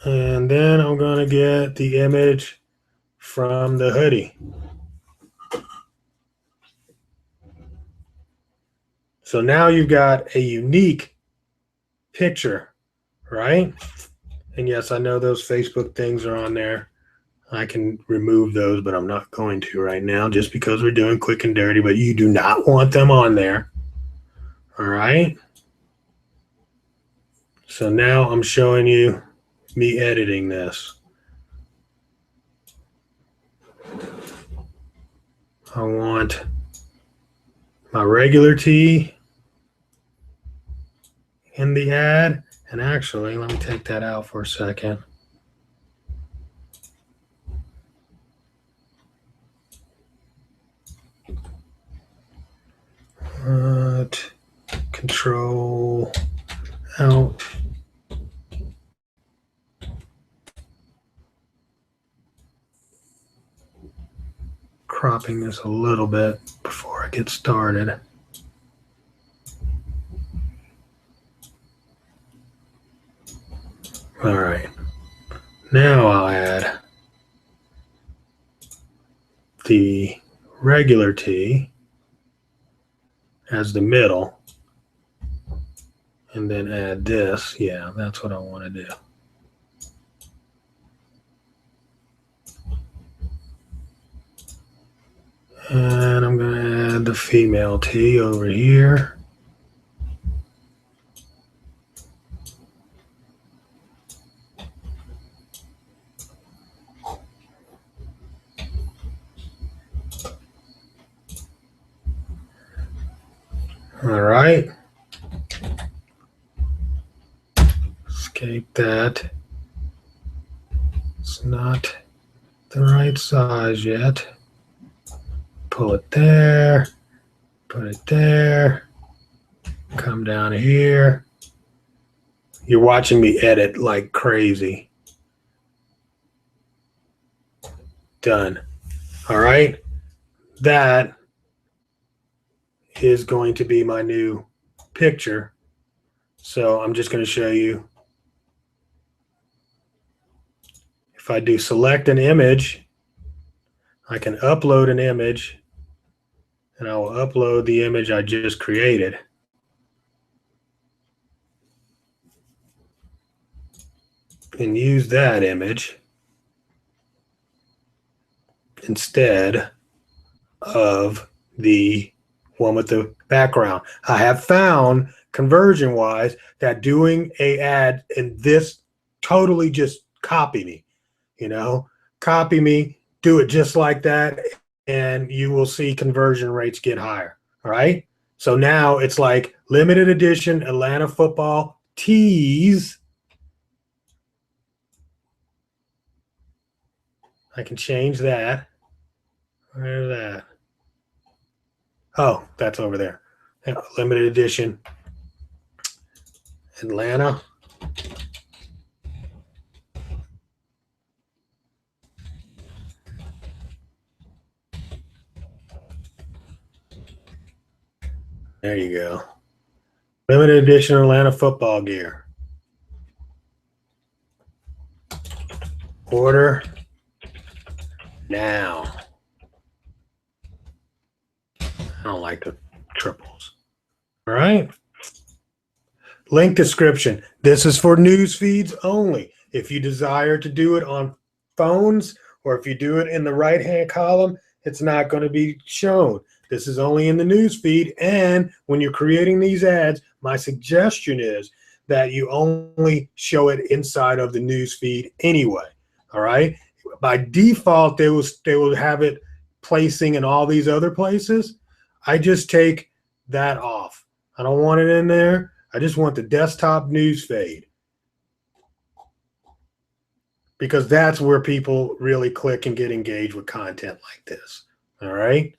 And then I'm going to get the image from the hoodie. So now you've got a unique picture, right? And yes, I know those Facebook things are on there. I can remove those, but I'm not going to right now just because we're doing quick and dirty, but you do not want them on there. All right. So now I'm showing you me editing this. I want my regular tee in the ad. And actually, let me take that out for a second. Control out. Cropping this a little bit before I get started. All right. Now I'll add the regular tee as the middle, and then add this. Yeah, that's what I want to do. And I'm going to add the female tee over here. All right. Escape that. It's not the right size yet. Pull it there. Put it there. Come down here. You're watching me edit like crazy. Done. All right. That is going to be my new picture. So I'm just going to show you if I do select an image, I can upload an image, and I will upload the image I just created. And use that image instead of the one with the background. I have found conversion wise that doing a ad in this totally just copy me, copy me, do it just like that, and you will see conversion rates get higher. All right. So now it's like limited edition Atlanta football tees. I can change that. Where's that? Oh, that's over there. Limited edition Atlanta. There you go. Limited edition Atlanta football gear. Order now. I don't like the triples. All right. Link description. This is for news feeds only. If you desire to do it on phones, or if you do it in the right-hand column, it's not going to be shown. This is only in the news feed. And when you're creating these ads, my suggestion is that you only show it inside of the news feed anyway. All right. By default, they will have it placing in all these other places. I just take that off. I don't want it in there. I just want the desktop news feed, because that's where people really click and get engaged with content like this. All right.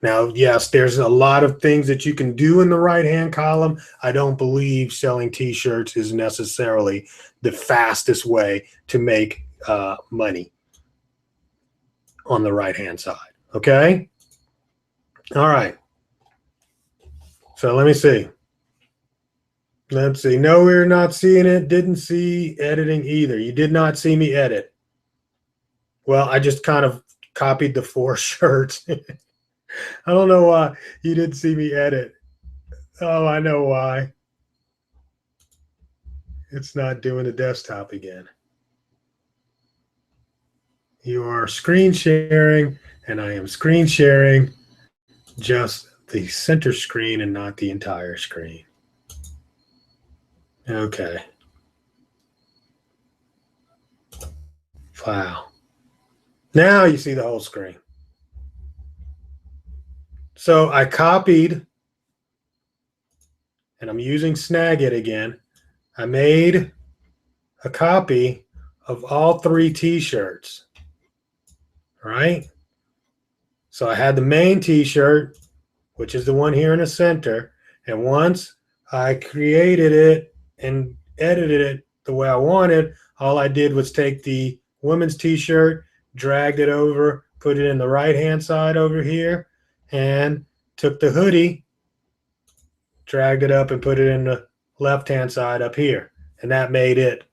Now, yes, there's a lot of things that you can do in the right-hand column. I don't believe selling T-shirts is necessarily the fastest way to make money on the right-hand side. Okay. All right. So let me see. Let's see. No, we're not seeing it. Didn't see editing either. You did not see me edit. Well, I just kind of copied the 4 shirts. I don't know why you didn't see me edit. Oh, I know why. It's not doing the desktop again. You are screen sharing, and I am screen sharing just the center screen and not the entire screen. Okay. Wow. Now you see the whole screen. So I copied, and I'm using Snagit again. I made a copy of all 3 T-shirts. All right. So I had the main T-shirt, which is the one here in the center. And once I created it and edited it the way I wanted, all I did was take the women's T-shirt, dragged it over, put it in the right-hand side over here, and took the hoodie, dragged it up, and put it in the left-hand side up here. And that made it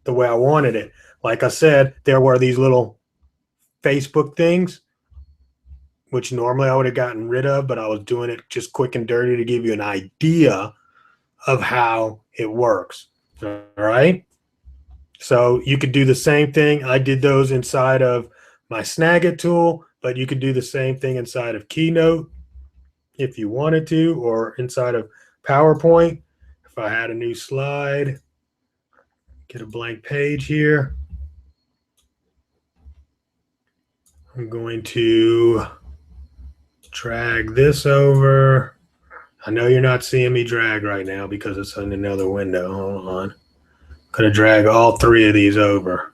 the way I wanted it. Like I said, there were these little Facebook things, which normally I would have gotten rid of, but I was doing it just quick and dirty to give you an idea of how it works. All right. So you could do the same thing. I did those inside of my Snagit tool, but you could do the same thing inside of Keynote if you wanted to, or inside of PowerPoint. If I had a new slide, get a blank page here. I'm going to drag this over. I know you're not seeing me drag right now because it's in another window. Hold on. I'm going to drag all 3 of these over.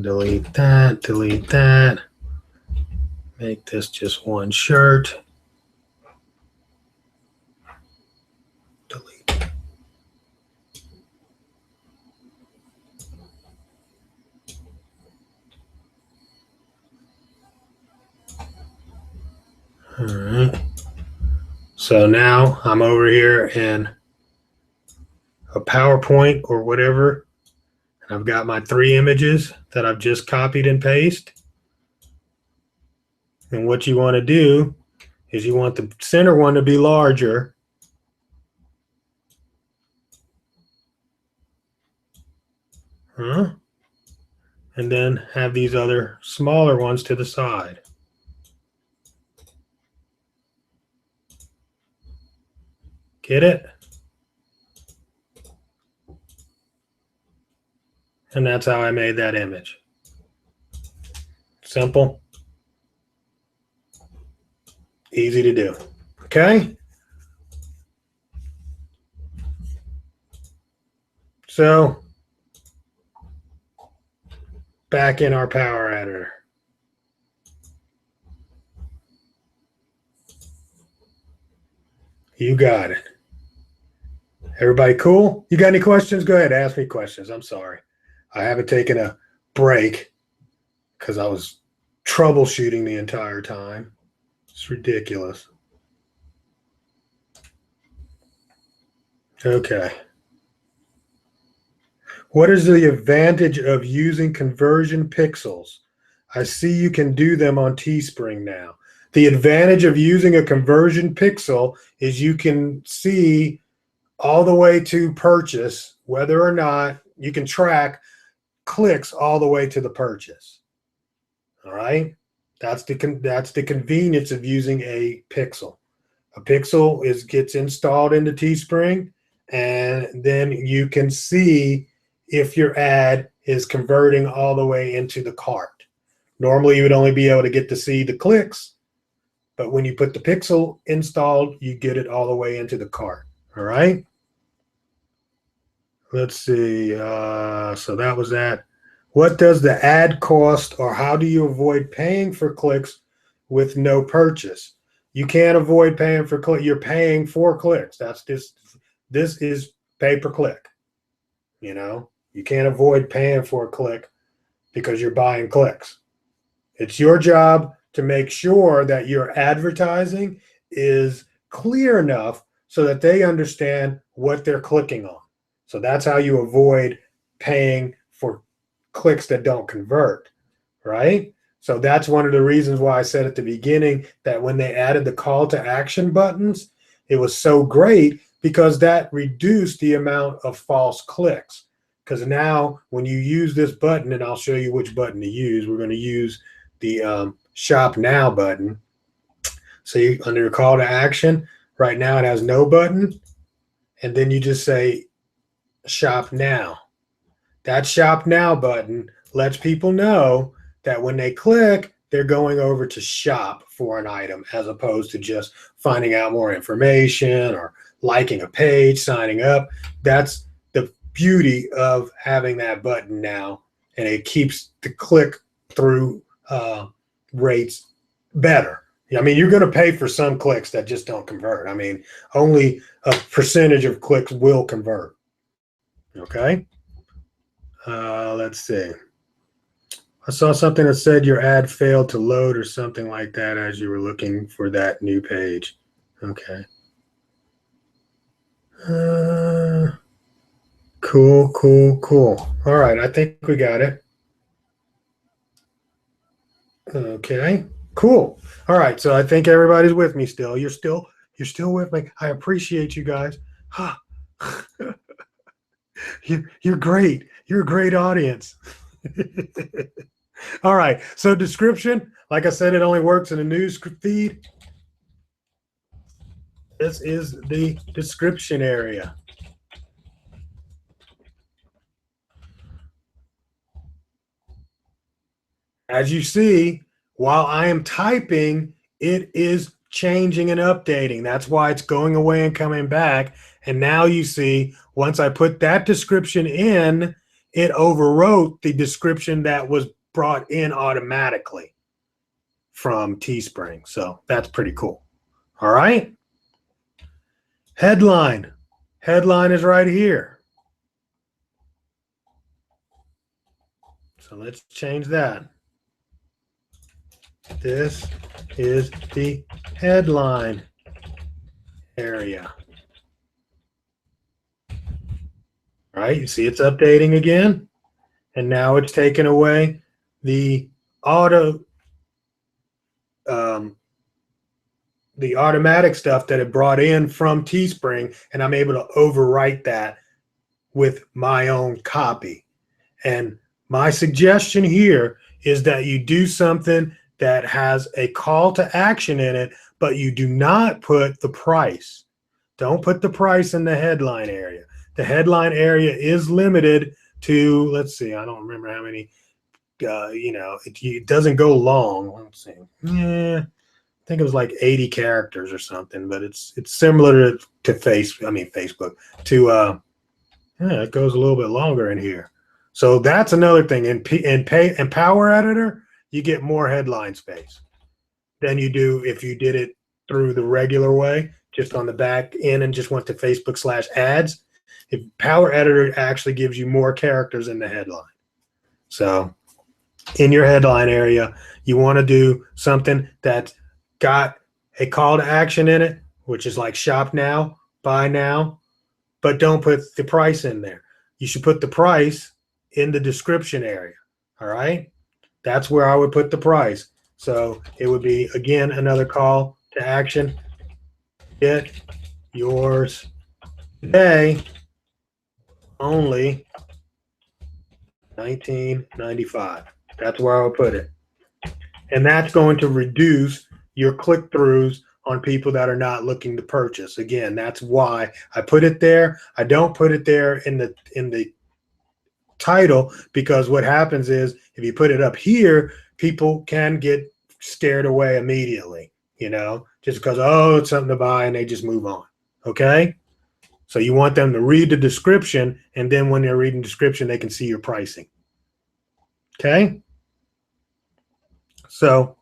Delete that, delete that. Make this just one shirt. Delete. All right. So now I'm over here in a PowerPoint or whatever. And I've got my 3 images that I've just copied and pasted. And what you want to do is you want the center one to be larger. And then have these other smaller ones to the side. Get it? And that's how I made that image. Simple. Easy to do. Okay? So, back in our Power Editor. You got it. Everybody cool? You got any questions? Go ahead, ask me questions. I'm sorry. I haven't taken a break because I was troubleshooting the entire time. It's ridiculous. Okay. What is the advantage of using conversion pixels? I see you can do them on Teespring now. The advantage of using a conversion pixel is you can see all the way to purchase, whether or not you can track clicks all the way to the purchase. All right. That's the convenience of using a pixel. A pixel gets installed into Teespring, and then you can see if your ad is converting all the way into the cart. Normally, you would only be able to get to see the clicks, but when you put the pixel installed, you get it all the way into the cart. All right. Let's see. So that was that. What does the ad cost, or how do you avoid paying for clicks with no purchase? You can't avoid paying for click. You're paying for clicks. That's just, this is pay per click. You know, you can't avoid paying for a click because you're buying clicks. It's your job to make sure that your advertising is clear enough so that they understand what they're clicking on. So that's how you avoid paying for clicks that don't convert, right? So that's one of the reasons why I said at the beginning that when they added the call to action buttons, it was so great because that reduced the amount of false clicks. Because now when you use this button, and I'll show you which button to use, we're going to use the Shop Now button. So you, under call to action, right now it has no button, and then you just say Shop Now. That Shop Now button lets people know that when they click, they're going over to shop for an item as opposed to just finding out more information or liking a page, signing up. That's the beauty of having that button now, and it keeps the click through rates better. I mean, you're going to pay for some clicks that just don't convert. I mean, only a percentage of clicks will convert. Okay. Let's see. I saw something that said your ad failed to load or something like that as you were looking for that new page. Okay. Cool. All right. I think we got it. Okay. Cool. All right. So I think everybody's with me still. You're still with me. I appreciate you guys. You're great. You're a great audience. All right. So description, like I said, it only works in a news feed. This is the description area. As you see, while I am typing, it is changing and updating. That's why it's going away and coming back. And now you see, once I put that description in, it overwrote the description that was brought in automatically from Teespring. So that's pretty cool. All right. Headline. Headline is right here. So let's change that. This is the headline area. All right, you see it's updating again. and now it's taken away the the automatic stuff that it brought in from Teespring, and I'm able to overwrite that with my own copy. And my suggestion here is that you do something that has a call to action in it, but you do not put the price. Don't put the price in the headline area. The headline area is limited to, let's see, I don't remember how many, it doesn't go long. Let's see. Yeah, I think it was like 80 characters or something, but it's similar to Facebook, to, yeah, it goes a little bit longer in here. So that's another thing. In Power Editor, you get more headline space than you do if you did it through the regular way, just on the back end and just went to Facebook/ads. If Power Editor actually gives you more characters in the headline. So in your headline area, you want to do something that's got a call to action in it, which is like shop now, buy now, but don't put the price in there. You should put the price in the description area. All right. That's where I would put the price. So it would be, again, another call to action. Get yours today, only $19.95. That's where I would put it. And that's going to reduce your click-throughs on people that are not looking to purchase. Again, that's why I put it there. I don't put it there in the title, because what happens is if you put it up here, people can get scared away immediately, just because, oh, it's something to buy, and they just move on. Okay. So you want them to read the description, and then when they're reading the description, they can see your pricing. Okay. So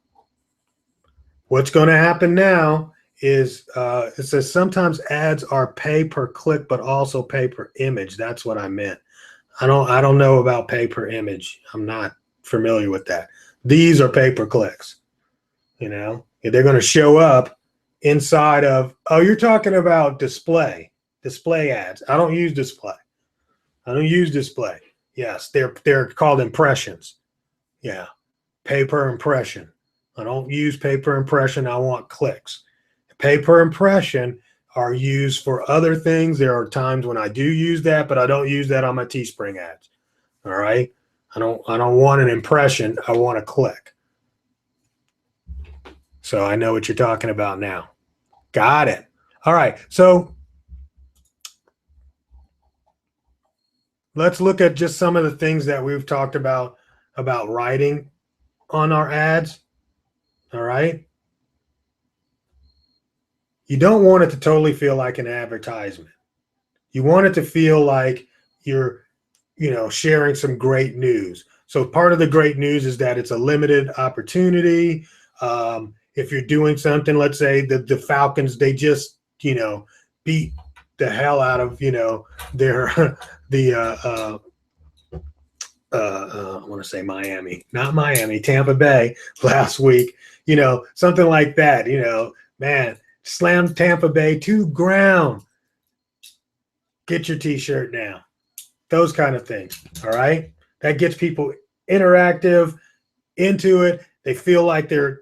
what's going to happen now is it says sometimes ads are pay per click, but also pay per image. That's what I meant. I don't know about pay per image. I'm not familiar with that. These are pay per clicks. They're going to show up inside of, oh, you're talking about display ads. I don't use display. Yes, they're called impressions. Yeah. Pay per impression. I don't use pay per impression. I want clicks. Pay per impression are used for other things. There are times when I do use that, but I don't use that on my Teespring ads. All right. I don't want an impression. I want a click. So I know what you're talking about now. Got it. All right. So let's look at just some of the things that we've talked about writing on our ads. All right. You don't want it to totally feel like an advertisement. You want it to feel like you're, sharing some great news. So part of the great news is that it's a limited opportunity. If you're doing something, let's say the Falcons, they just, beat the hell out of, their, I want to say Miami, not Miami, Tampa Bay last week, something like that, man, slam Tampa Bay to ground. Get your t-shirt now. Those kind of things. All right. That gets people interactive into it. They feel like they're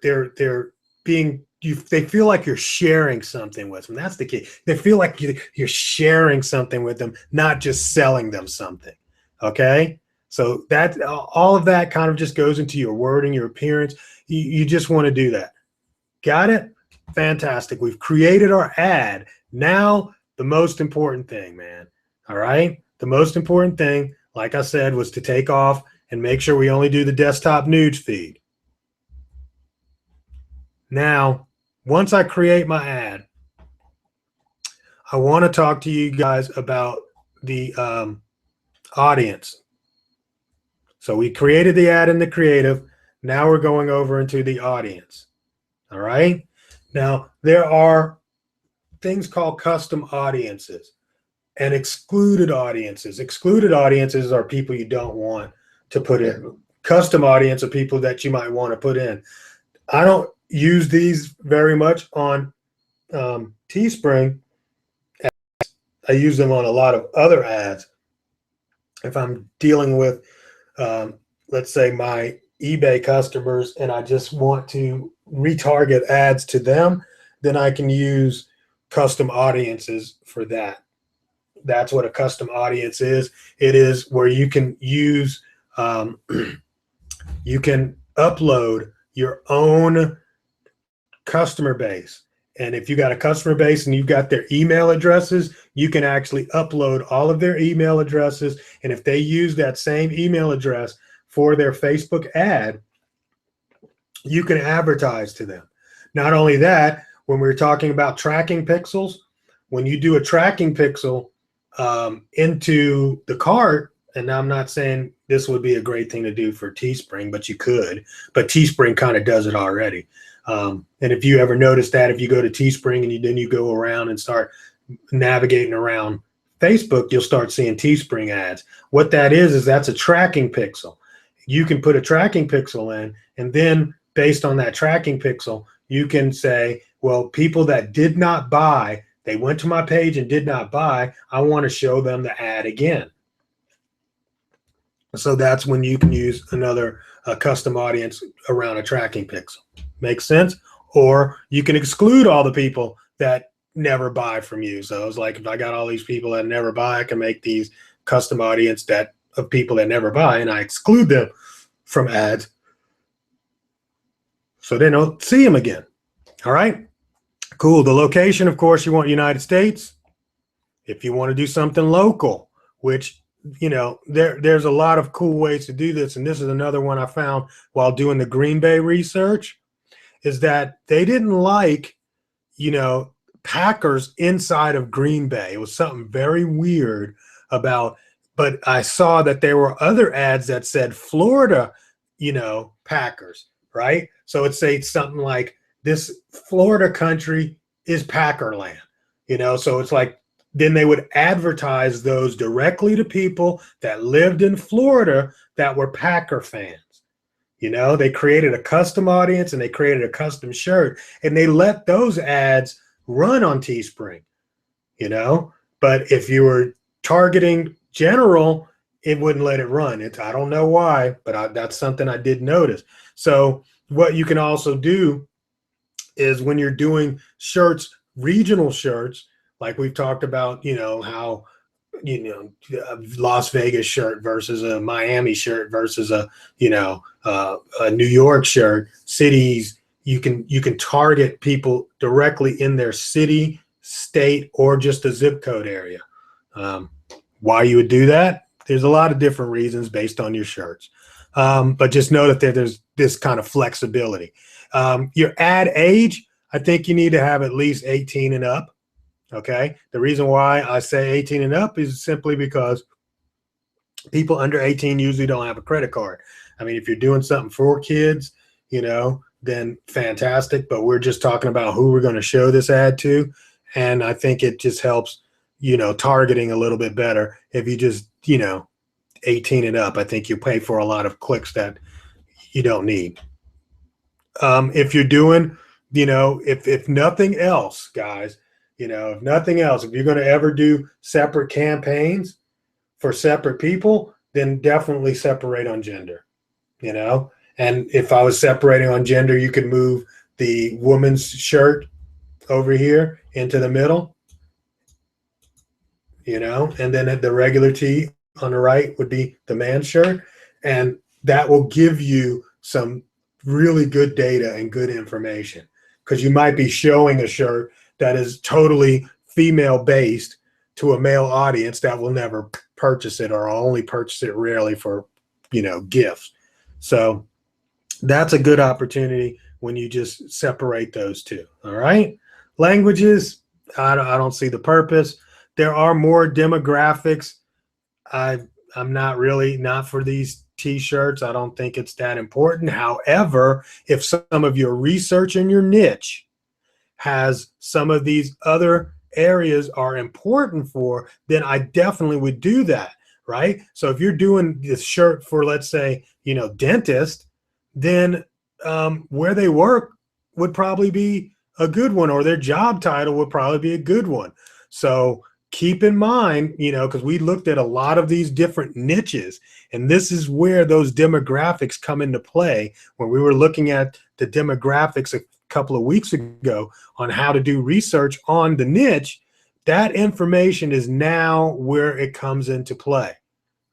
being, they feel like you're sharing something with them. That's the key. They feel like you're sharing something with them, not just selling them something. Okay. So that all of that kind of just goes into your wording, your appearance. You just want to do that. Got it? Fantastic. We've created our ad. Now, the most important thing, man. All right. The most important thing, like I said, was to take off and make sure we only do the desktop news feed. Now, once I create my ad, I want to talk to you guys about the audience. So we created the ad in the creative. Now we're going over into the audience. All right. Now, there are things called custom audiences and excluded audiences. Excluded audiences are people you don't want to put in. Custom audience are people that you might want to put in. I don't use these very much on Teespring. I use them on a lot of other ads. If I'm dealing with let's say my eBay customers, and I just want to retarget ads to them, then I can use custom audiences for that. That's what a custom audience is. It is where you can use, you can upload your own customer base. And if you got a customer base and you've got their email addresses, you can actually upload all of their email addresses. And if they use that same email address for their Facebook ad, you can advertise to them. Not only that, when we're talking about tracking pixels, when you do a tracking pixel into the cart, and I'm not saying this would be a great thing to do for Teespring, but you could. But Teespring kind of does it already. And if you ever notice that, if you go to Teespring and then you go around and start navigating around Facebook, you'll start seeing Teespring ads. What that is that's a tracking pixel. You can put a tracking pixel in, and then based on that tracking pixel, you can say, well, people that did not buy, they went to my page and did not buy, I want to show them the ad again. So that's when you can use another custom audience around a tracking pixel. Makes sense? Or you can exclude all the people that never buy from you. So it's like, if I got all these people that never buy, I can make these custom audience that of people that never buy, and I exclude them from ads so they don't see them again. All right, cool. The location, of course, you want United States. If you want to do something local, which, you know, there's a lot of cool ways to do this. And this is another one I found while doing the Green Bay research, is that they didn't like, you know, Packers inside of Green Bay. It was something very weird about, but I saw that there were other ads that said Florida, you know, Packers, right? So it'd say something like, this Florida country is Packerland, you know? So it's like, then they would advertise those directly to people that lived in Florida that were Packer fans. You know, they created a custom audience and they created a custom shirt, and they let those ads run on Teespring, you know? But if you were targeting general, it wouldn't let it run. I don't know why, but that's something I did notice. So what you can also do is when you're doing shirts, regional shirts, like we've talked about, you know, how, you know, a Las Vegas shirt versus a Miami shirt versus a, you know, a New York shirt, cities, you can target people directly in their city, state, or just a zip code area. Why you would do that? There's a lot of different reasons based on your shirts. But just know that there's this kind of flexibility. Your ad age, I think you need to have at least 18 and up. Okay. The reason why I say 18 and up is simply because people under 18 usually don't have a credit card. I mean, if you're doing something for kids, you know, then fantastic. But we're just talking about who we're going to show this ad to. And I think it just helps, you know, targeting a little bit better. If you just, you know, 18 and up, I think you pay for a lot of clicks that you don't need. If you're doing, you know, if nothing else, guys, you know, if nothing else, if you're going to ever do separate campaigns for separate people, then definitely separate on gender, you know. And if I was separating on gender, you could move the woman's shirt over here into the middle, you know, and then the regular tee on the right would be the man's shirt. And that will give you some really good data and good information, because you might be showing a shirt that is totally female based to a male audience that will never purchase it, or only purchase it rarely for, you know, gifts. So that's a good opportunity when you just separate those two. All right. Languages, I don't see the purpose. There are more demographics. I'm not for these t-shirts. I don't think it's that important. However, if some of your research in your niche has some of these other areas are important for, then I definitely would do that, right? So if you're doing this shirt for, let's say, you know, dentist, then where they work would probably be a good one, or their job title would probably be a good one. So keep in mind, because we looked at a lot of these different niches, and this is where those demographics come into play. When we were looking at the demographics a couple of weeks ago on how to do research on the niche, that information is now where it comes into play.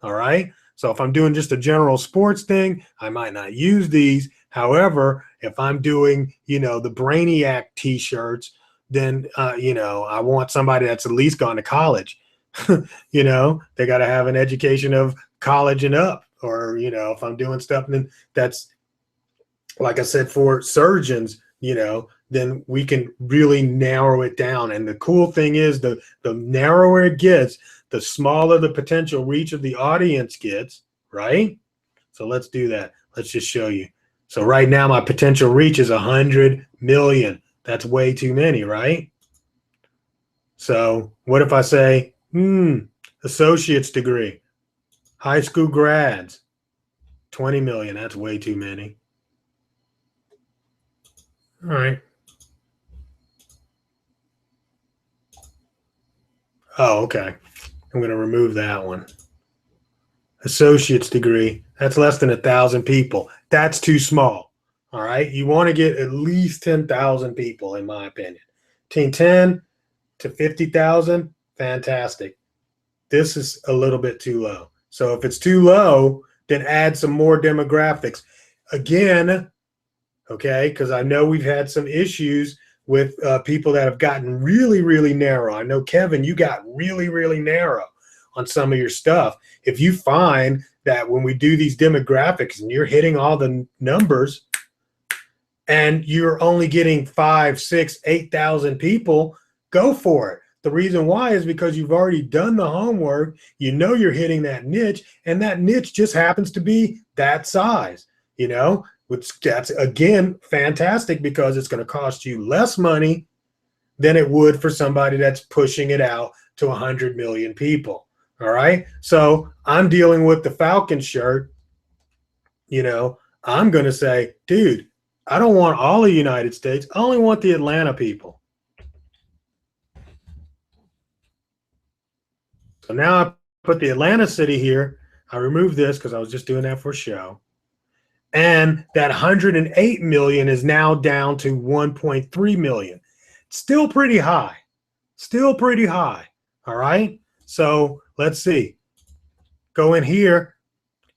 All right. So if I'm doing just a general sports thing, I might not use these. However, if I'm doing, the Brainiac t-shirts, then, I want somebody that's at least gone to college. They got to have an education of college and up. Or, if I'm doing stuff, then that's, like I said, for surgeons, then we can really narrow it down. And the cool thing is the narrower it gets, the smaller the potential reach of the audience gets, right? So let's do that. Let's just show you. So right now my potential reach is 100 million. That's way too many, right? So what if I say, associate's degree, high school grads, 20 million. That's way too many. All right. Oh, okay. I'm going to remove that one. Associate's degree, that's less than 1,000 people. That's too small. All right. You want to get at least 10,000 people, in my opinion. Between 10 to 50,000, fantastic. This is a little bit too low. So if it's too low, then add some more demographics. Again, okay, because I know we've had some issues with people that have gotten really, really narrow. I know, Kevin, you got really, really narrow on some of your stuff. If you find that when we do these demographics and you're hitting all the numbers and you're only getting 5, 6, 8,000 people, go for it. The reason why is because you've already done the homework. You're hitting that niche, and that niche just happens to be that size, which that's, again, fantastic because it's going to cost you less money than it would for somebody that's pushing it out to 100 million people. All right. So I'm dealing with the Falcon shirt. I'm going to say, dude, I don't want all the United States. I only want the Atlanta people. So now I put the Atlanta city here. I removed this because I was just doing that for show. And that 108 million is now down to 1.3 million. Still pretty high. Still pretty high. All right. So let's see. Go in here.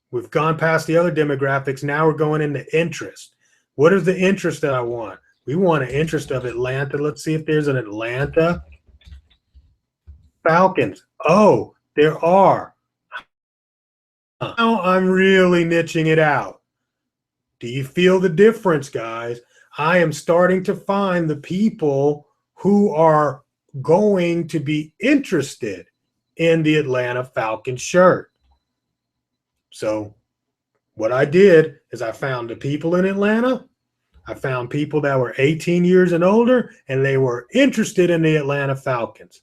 We've gone past the other demographics. Now we're going into interest. What is the interest that I want? We want an interest of Atlanta. Let's see if there's an Atlanta Falcons. Oh, there are. Now I'm really niching it out. Do you feel the difference, guys? I am starting to find the people who are going to be interested in the Atlanta Falcons shirt. So what I did is I found the people in Atlanta. I found people that were 18 years and older, and they were interested in the Atlanta Falcons.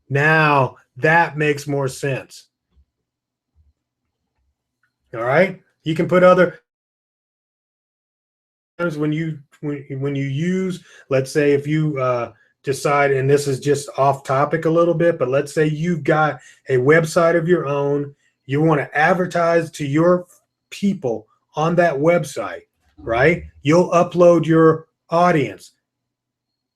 Now that makes more sense. All right. You can put other times when you use, let's say, if you decide, and this is just off topic a little bit, but let's say you've got a website of your own, you want to advertise to your people on that website, right? You'll upload your audience.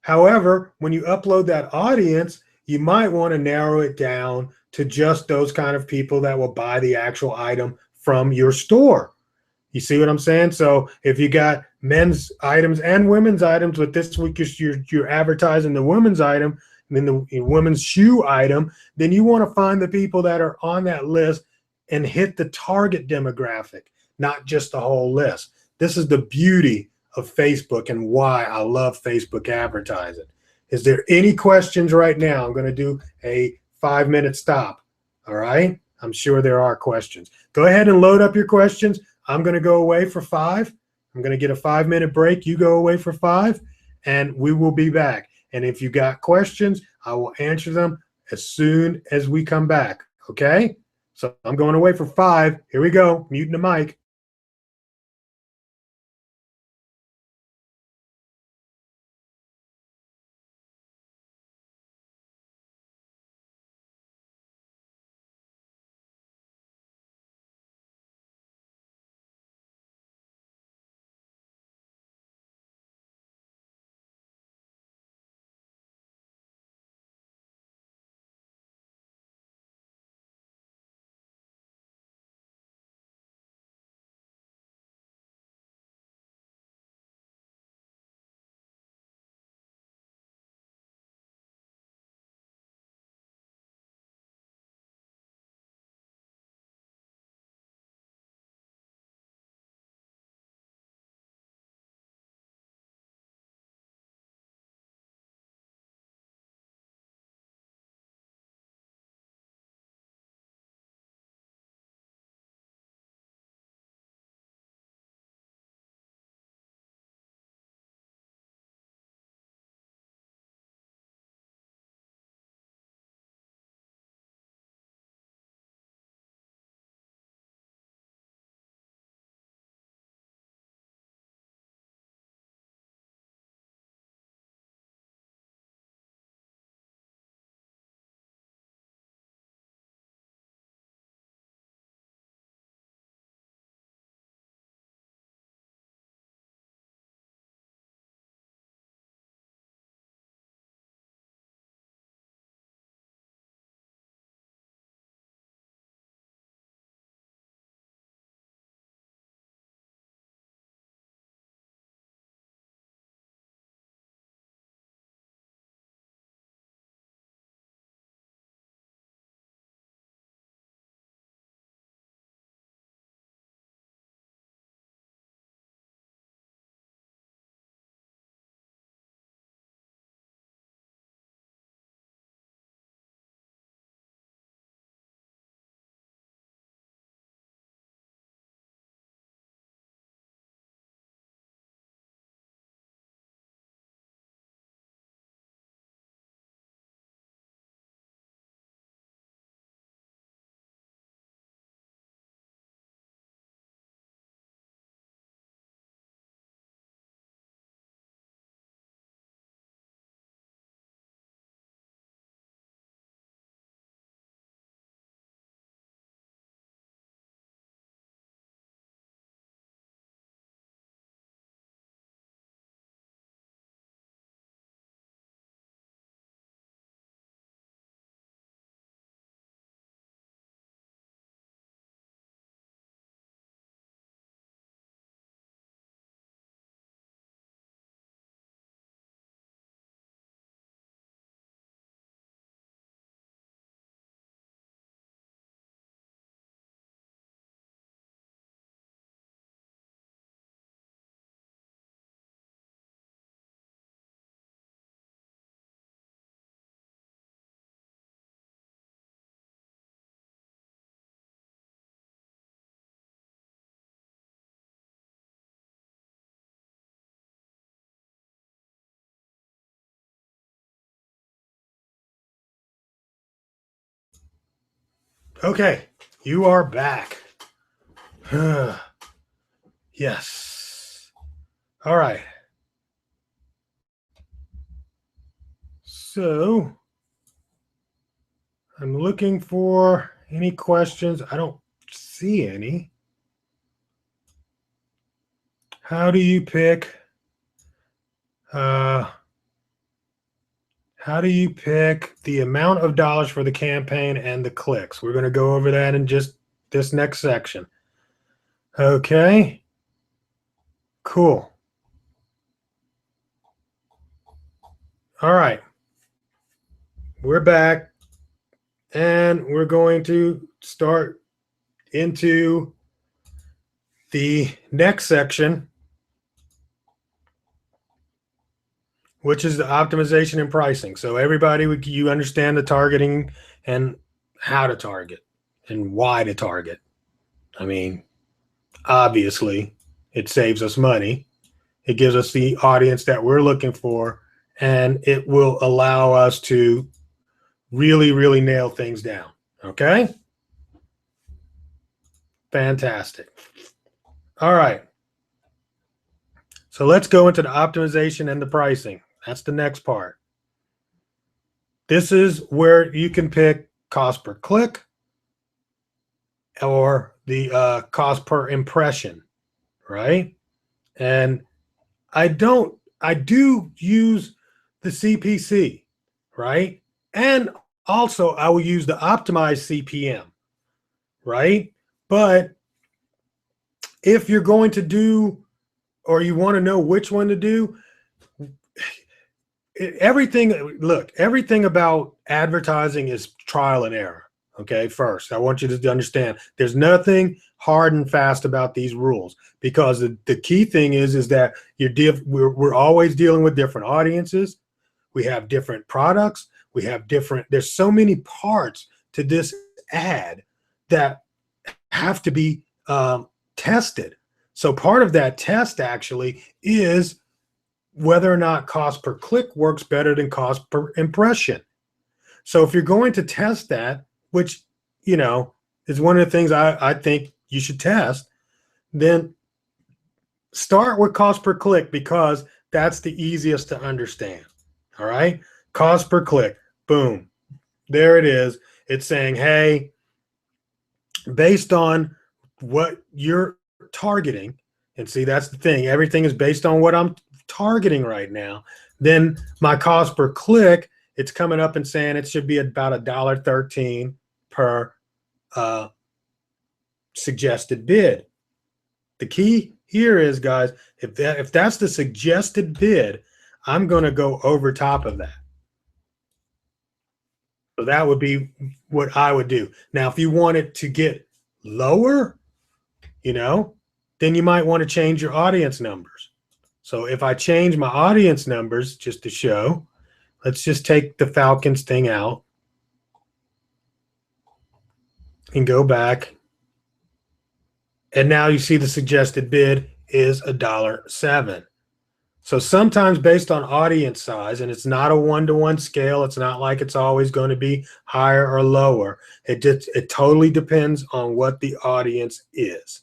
However, when you upload that audience, you might want to narrow it down to just those kind of people that will buy the actual item from your store. You see what I'm saying? So if you got men's items and women's items, but this week you're advertising the women's item and then the women's shoe item, then you want to find the people that are on that list and hit the target demographic, not just the whole list. This is the beauty of Facebook and why I love Facebook advertising. Is there any questions right now? I'm going to do a 5-minute stop. All right. I'm sure there are questions. Go ahead and load up your questions. I'm going to go away for 5. I'm going to get a 5-minute break. You go away for 5, and we will be back. And if you got questions, I will answer them as soon as we come back. Okay? So I'm going away for 5. Here we go. Muting the mic. Okay, you are back. Yes. All right. So I'm looking for any questions. I don't see any. How do you pick? How do you pick the amount of dollars for the campaign and the clicks? We're going to go over that in just this next section. Okay. Cool. All right. We're back and we're going to start into the next section, which is the optimization and pricing. So everybody, you understand the targeting and how to target and why to target. I mean, obviously, it saves us money. It gives us the audience that we're looking for, and it will allow us to really, really nail things down. Okay? Fantastic. All right. So let's go into the optimization and the pricing. That's the next part. This is where you can pick cost per click or the cost per impression, right? And I do use the CPC, right? And also I will use the optimized CPM, right? But if you're going to do, or you want to know which one to do, everything about advertising is trial and error. Okay, first, I want you to understand there's nothing hard and fast about these rules, because the key thing is that we're always dealing with different audiences. We have different products. There's so many parts to this ad that have to be tested. So part of that test actually is whether or not cost per click works better than cost per impression. So if you're going to test that, which, is one of the things I think you should test, then start with cost per click, because that's the easiest to understand. All right. Cost per click. Boom. There it is. It's saying, hey, based on what you're targeting, and see, that's the thing. Everything is based on what I'm targeting right now. Then my cost per click, it's coming up and saying it should be about $1.13 per suggested bid. The key here is, guys, if that's the suggested bid, I'm going to go over top of that. So that would be what I would do. Now, if you want it to get lower, then you might want to change your audience numbers. So if I change my audience numbers just to show, let's just take the Falcons thing out and go back. And now you see the suggested bid is $1.07. So sometimes based on audience size, and it's not a one-to-one scale, it's not like it's always going to be higher or lower. It totally depends on what the audience is.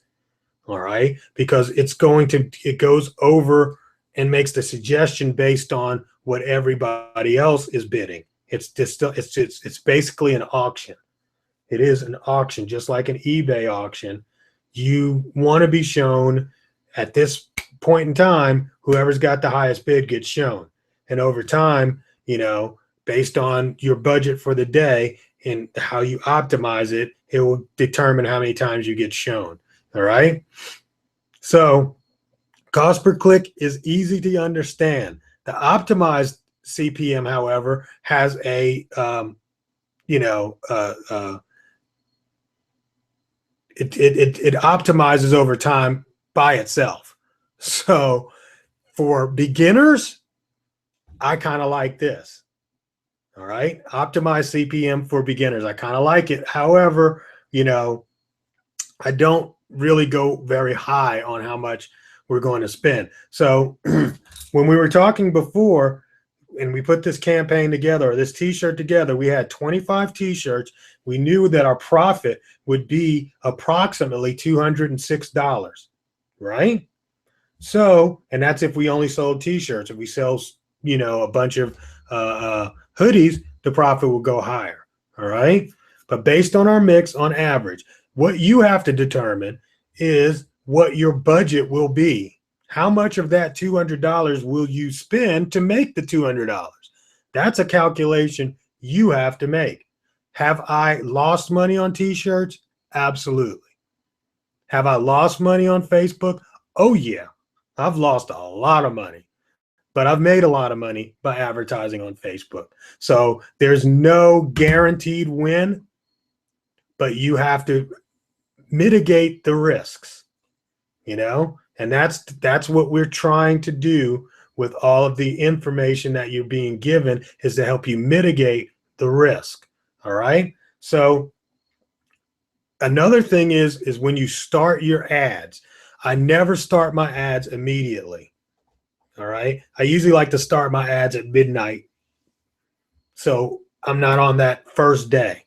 All right, because it goes over and makes the suggestion based on what everybody else is bidding. It's basically an auction. It is an auction, just like an eBay auction. You want to be shown at this point in time, whoever's got the highest bid gets shown. And over time, based on your budget for the day and how you optimize it, it will determine how many times you get shown. All right. So cost per click is easy to understand. The optimized CPM, however, has it optimizes over time by itself. So for beginners, I kind of like this. All right. Optimized CPM for beginners. I kind of like it. However, I don't really go very high on how much we're going to spend. So when we were talking before, and we put this campaign together, or this t-shirt together, we had 25 t-shirts. We knew that our profit would be approximately $206, right? So, and that's if we only sold t-shirts. If we sell, a bunch of hoodies, the profit will go higher. All right. But based on our mix, on average, what you have to determine is what your budget will be. How much of that $200 will you spend to make the $200? That's a calculation you have to make. Have I lost money on t-shirts? Absolutely. Have I lost money on Facebook? Oh, yeah. I've lost a lot of money, but I've made a lot of money by advertising on Facebook. So there's no guaranteed win, but you have to mitigate the risks, and that's what we're trying to do with all of the information that you're being given, is to help you mitigate the risk. All right. So another thing is when you start your ads, I never start my ads immediately. All right. I usually like to start my ads at midnight, so I'm not on that first day.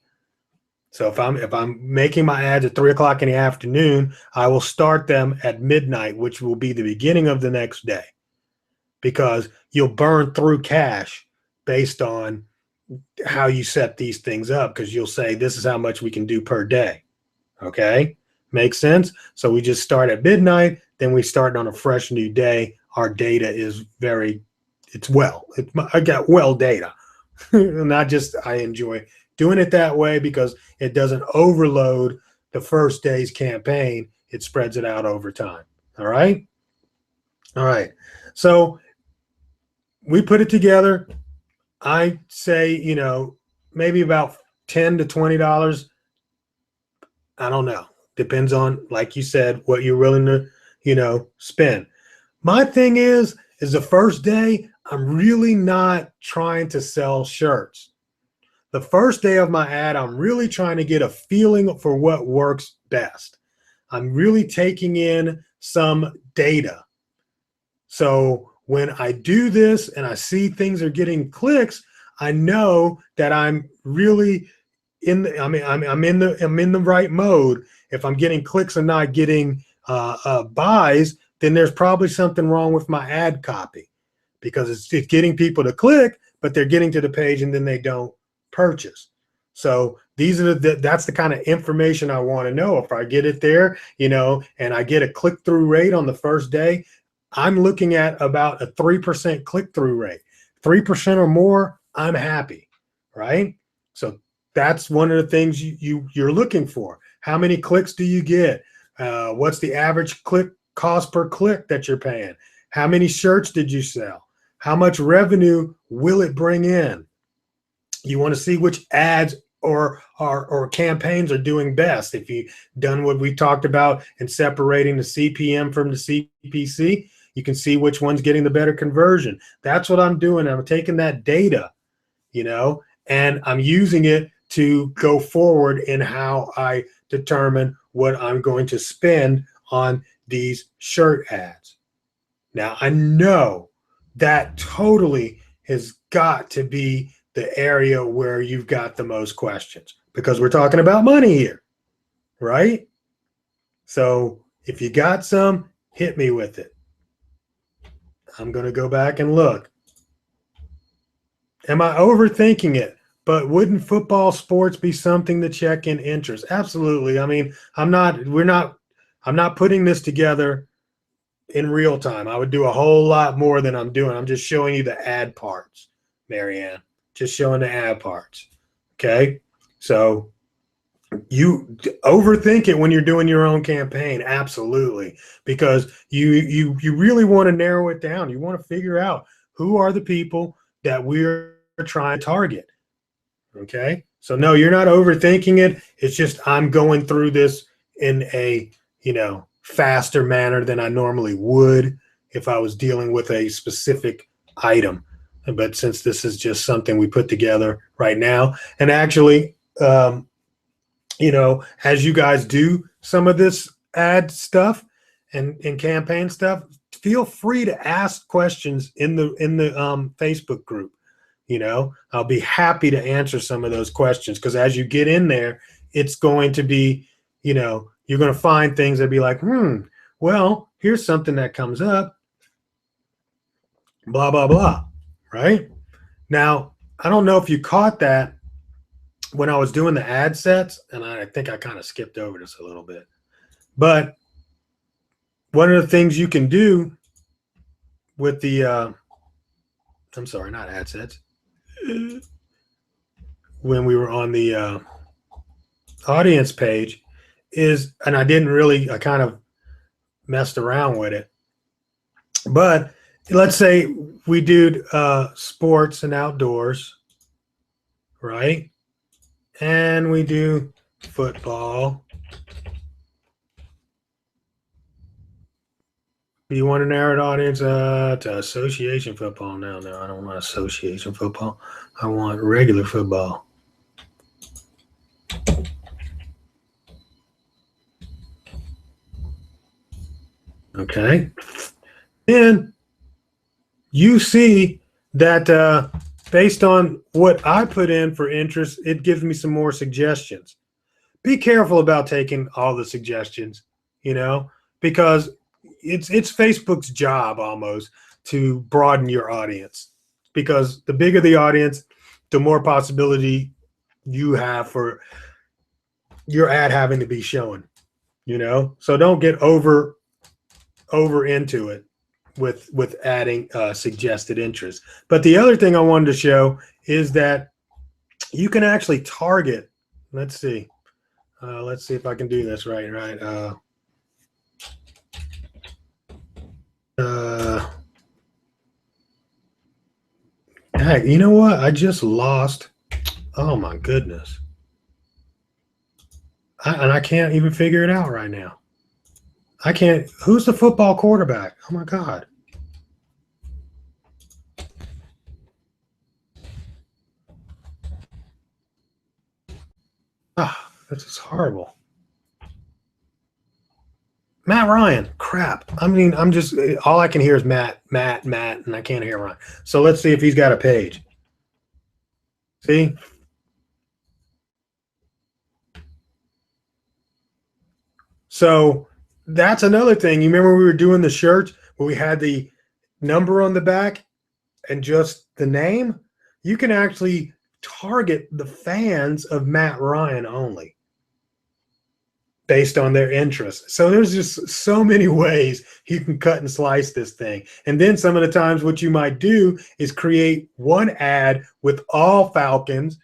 So if I'm making my ads at 3 o'clock in the afternoon, I will start them at midnight, which will be the beginning of the next day, because you'll burn through cash based on how you set these things up, because you'll say, this is how much we can do per day. Okay. Makes sense? So we just start at midnight, then we start on a fresh new day. Our data is I got well data. Not just, I enjoy doing it that way because it doesn't overload the first day's campaign. It spreads it out over time. All right. All right. So we put it together. I say, maybe about $10 to $20. I don't know. Depends on, like you said, what you're willing to, spend. My thing is the first day, I'm really not trying to sell shirts. The first day of my ad, I'm really trying to get a feeling for what works best. I'm really taking in some data. So when I do this and I see things are getting clicks, I know that I'm really I'm in the right mode. If I'm getting clicks and not getting buys, then there's probably something wrong with my ad copy, because it's getting people to click, but they're getting to the page and then they don't purchase. So that's the kind of information I want to know. If I get it there, and I get a click-through rate on the first day, I'm looking at about a 3% click-through rate. 3% or more, I'm happy, right? So that's one of the things you're looking for. How many clicks do you get? What's the average cost per click that you're paying? How many shirts did you sell? How much revenue will it bring in? You want to see which ads or campaigns are doing best. If you've done what we talked about in separating the CPM from the CPC, you can see which one's getting the better conversion. That's what I'm doing. I'm taking that data, and I'm using it to go forward in how I determine what I'm going to spend on these shirt ads. Now, I know that totally has got to be the area where you've got the most questions, because we're talking about money here, right? So if you got some, hit me with it. I'm going to go back and look. Am I overthinking it? But wouldn't football sports be something to check in interest? Absolutely. I mean, I'm not putting this together in real time. I would do a whole lot more than I'm doing. I'm just showing you the ad parts, Marianne. Just showing the ad parts. Okay. So you overthink it when you're doing your own campaign. Absolutely. Because you really want to narrow it down. You want to figure out who are the people that we're trying to target. Okay. So no, you're not overthinking it. It's just, I'm going through this in a, faster manner than I normally would if I was dealing with a specific item. But since this is just something we put together right now, and actually, as you guys do some of this ad stuff and campaign stuff, feel free to ask questions in the Facebook group. I'll be happy to answer some of those questions, because as you get in there, it's going to be, you're going to find things that be like, well, here's something that comes up, blah, blah, blah, right? Now, I don't know if you caught that when I was doing the ad sets, and I think I kind of skipped over this a little bit, but one of the things you can do with the, I'm sorry, not ad sets, when we were on the audience page is, and I kind of messed around with it, but let's say we do sports and outdoors, right? And we do football. Do you want to narrow the audience to association football? No, I don't want association football. I want regular football. Okay. Then you see that based on what I put in for interest, it gives me some more suggestions. Be careful about taking all the suggestions, because it's Facebook's job almost to broaden your audience, because the bigger the audience, the more possibility you have for your ad having to be shown, so don't get over into it with adding suggested interest. But the other thing I wanted to show is that you can actually target. Let's see if I can do this right. Heck, you know what? I just lost. Oh my goodness. And I can't even figure it out right now. I can't. Who's the football quarterback? Oh my God. This is horrible. Matt Ryan. Crap. I mean, I'm just, all I can hear is Matt, and I can't hear Ryan. So let's see if he's got a page. See? So that's another thing. You remember we were doing the shirts where we had the number on the back and just the name? You can actually target the fans of Matt Ryan only based on their interests. So there's just so many ways you can cut and slice this thing. And then some of the times what you might do is create one ad with all Falcons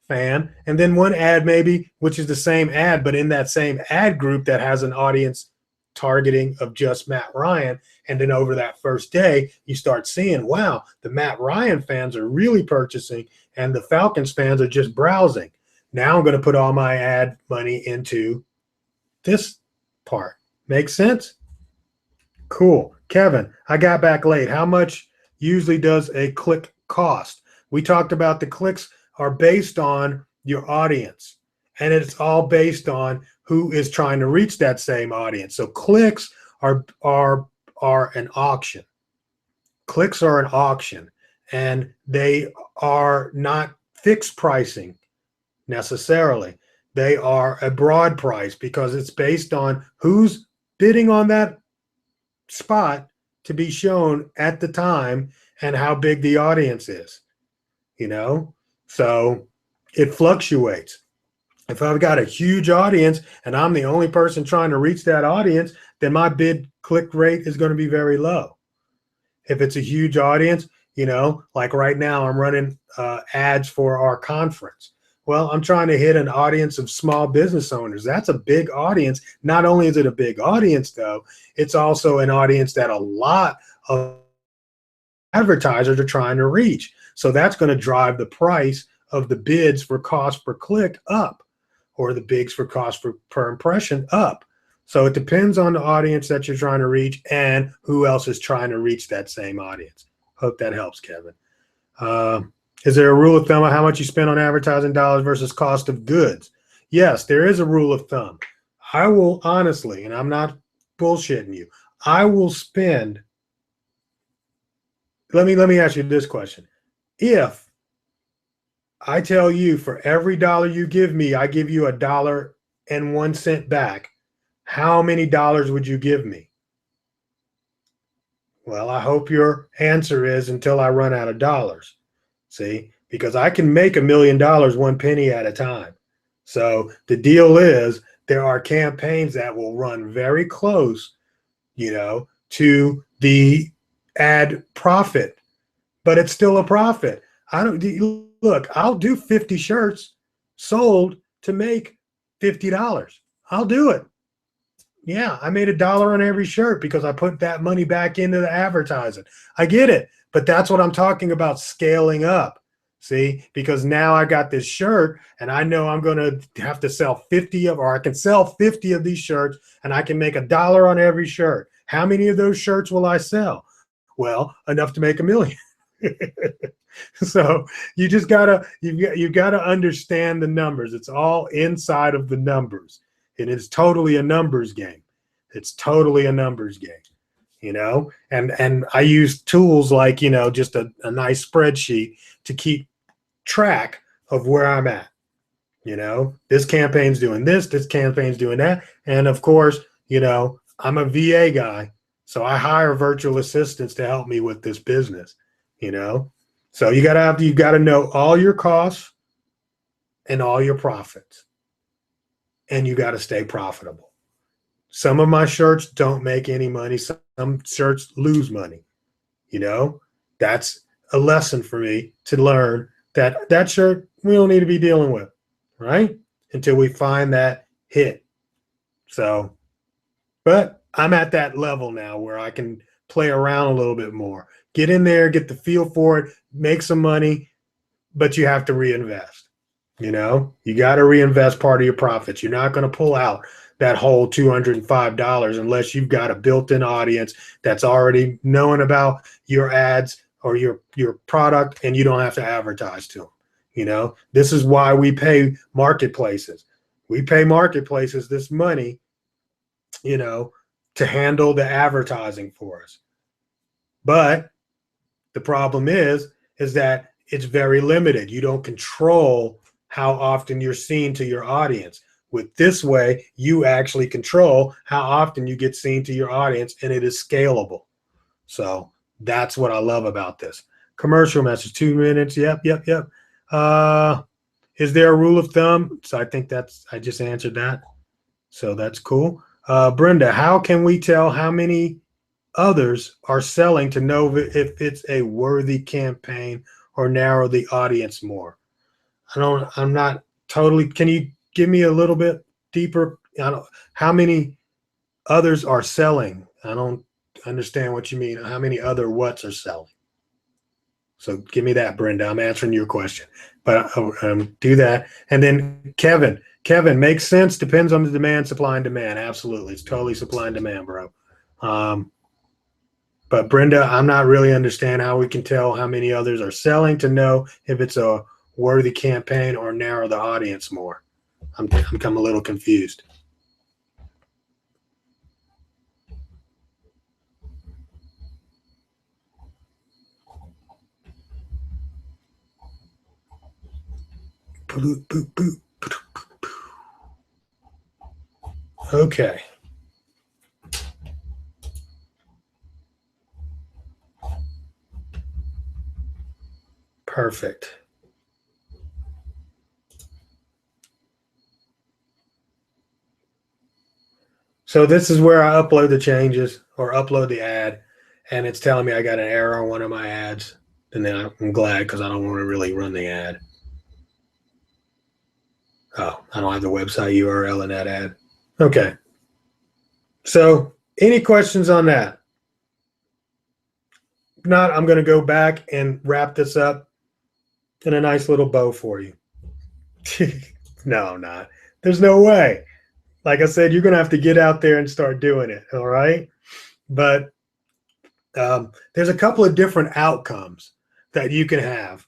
fan, and then one ad maybe, which is the same ad, but in that same ad group that has an audience targeting of just Matt Ryan. And then over that first day, you start seeing, wow, the Matt Ryan fans are really purchasing and the Falcons fans are just browsing. Now I'm going to put all my ad money into this part. Makes sense? Cool. Kevin, I got back late. How much usually does a click cost? We talked about the clicks are based on your audience, and it's all based on who is trying to reach that same audience. So clicks are an auction. Clicks are an auction, and they are not fixed pricing necessarily. They are a broad price because it's based on who's bidding on that spot to be shown at the time and how big the audience is, So it fluctuates. If I've got a huge audience and I'm the only person trying to reach that audience, then my bid click rate is going to be very low. If it's a huge audience, like right now I'm running ads for our conference. Well, I'm trying to hit an audience of small business owners. That's a big audience. Not only is it a big audience, though, it's also an audience that a lot of advertisers are trying to reach. So that's going to drive the price of the bids for cost per click up, or the bids for cost per impression up. So it depends on the audience that you're trying to reach and who else is trying to reach that same audience. Hope that helps, Kevin. Is there a rule of thumb of how much you spend on advertising dollars versus cost of goods? Yes, there is a rule of thumb. I will honestly, and I'm not bullshitting you, I will spend. Let me ask you this question. If I tell you, for every dollar you give me, I give you $1.01 back. How many dollars would you give me? Well, I hope your answer is until I run out of dollars. See, because I can make $1 million 1 penny at a time. So the deal is there are campaigns that will run very close, to the ad profit, but it's still a profit. I don't look, I'll do 50 shirts sold to make $50. I'll do it. Yeah, I made $1 on every shirt because I put that money back into the advertising. I get it, but that's what I'm talking about, scaling up. See, because now I got this shirt and I know I'm going to have to sell 50 of, or I can sell 50 of these shirts and I can make $1 on every shirt. How many of those shirts will I sell? Well, enough to make $1 million. So you just you gotta understand the numbers. It's all inside of the numbers. And it's totally a numbers game. It's totally a numbers game, and I use tools like, just a nice spreadsheet to keep track of where I'm at. This campaign's doing this campaign's doing that. And of course, I'm a VA guy, so I hire virtual assistants to help me with this business, So you gotta know all your costs and all your profits. And you got to stay profitable. Some of my shirts don't make any money. Some shirts lose money. That's a lesson for me to learn that shirt we don't need to be dealing with, right? Until we find that hit. So, but I'm at that level now where I can play around a little bit more, get in there, get the feel for it, make some money, but you have to reinvest. You got to reinvest part of your profits. You're not going to pull out that whole $205 unless you've got a built-in audience that's already knowing about your ads or your product, and you don't have to advertise to them. This is why we pay marketplaces. We pay marketplaces this money, to handle the advertising for us. But the problem is that it's very limited. You don't control how often you're seen to your audience. With this way, you actually control how often you get seen to your audience, and it is scalable. So that's what I love about this. Commercial message, 2 minutes. Yep. Is there a rule of thumb? So I think I just answered that. So that's cool. Brenda, how can we tell how many others are selling to know if it's a worthy campaign or narrow the audience more? I'm not totally, can you give me a little bit deeper? How many others are selling? I don't understand what you mean. How many other whats are selling? So give me that, Brenda. I'm answering your question, but do that. And then Kevin, makes sense. Depends on the demand, supply and demand. Absolutely. It's totally supply and demand, bro. But Brenda, I'm not really understand how we can tell how many others are selling to know if it's a worthy campaign or narrow the audience more. I'm a little confused. Okay. Perfect. So this is where I upload the changes or upload the ad, and it's telling me I got an error on one of my ads. And then I'm glad because I don't want to really run the ad. Oh, I don't have the website URL in that ad. Okay. So any questions on that? If not, I'm going to go back and wrap this up in a nice little bow for you. No, I'm not. There's no way. Like I said, you're going to have to get out there and start doing it. All right. But there's a couple of different outcomes that you can have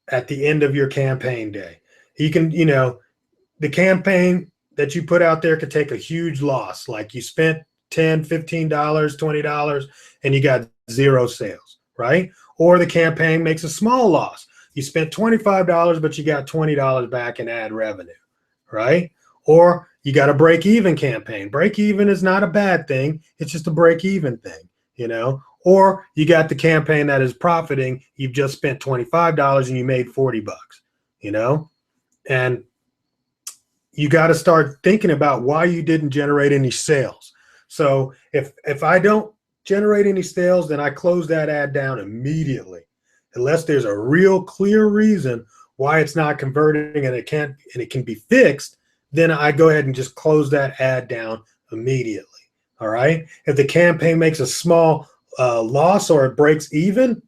at the end of your campaign day. You can, the campaign that you put out there could take a huge loss. Like you spent $10, $15, $20, and you got 0 sales, right? Or the campaign makes a small loss. You spent $25, but you got $20 back in ad revenue, right? Or you got a break even campaign. Break even is not a bad thing. It's just a break even thing, you know? Or you got the campaign that is profiting. You've just spent $25 and you made 40 bucks, you know? And you got to start thinking about why you didn't generate any sales. So if I don't generate any sales, then I close that ad down immediately, unless there's a real clear reason why it's not converting and it can be fixed. Then I go ahead and just close that ad down immediately. All right. If the campaign makes a small loss or it breaks even,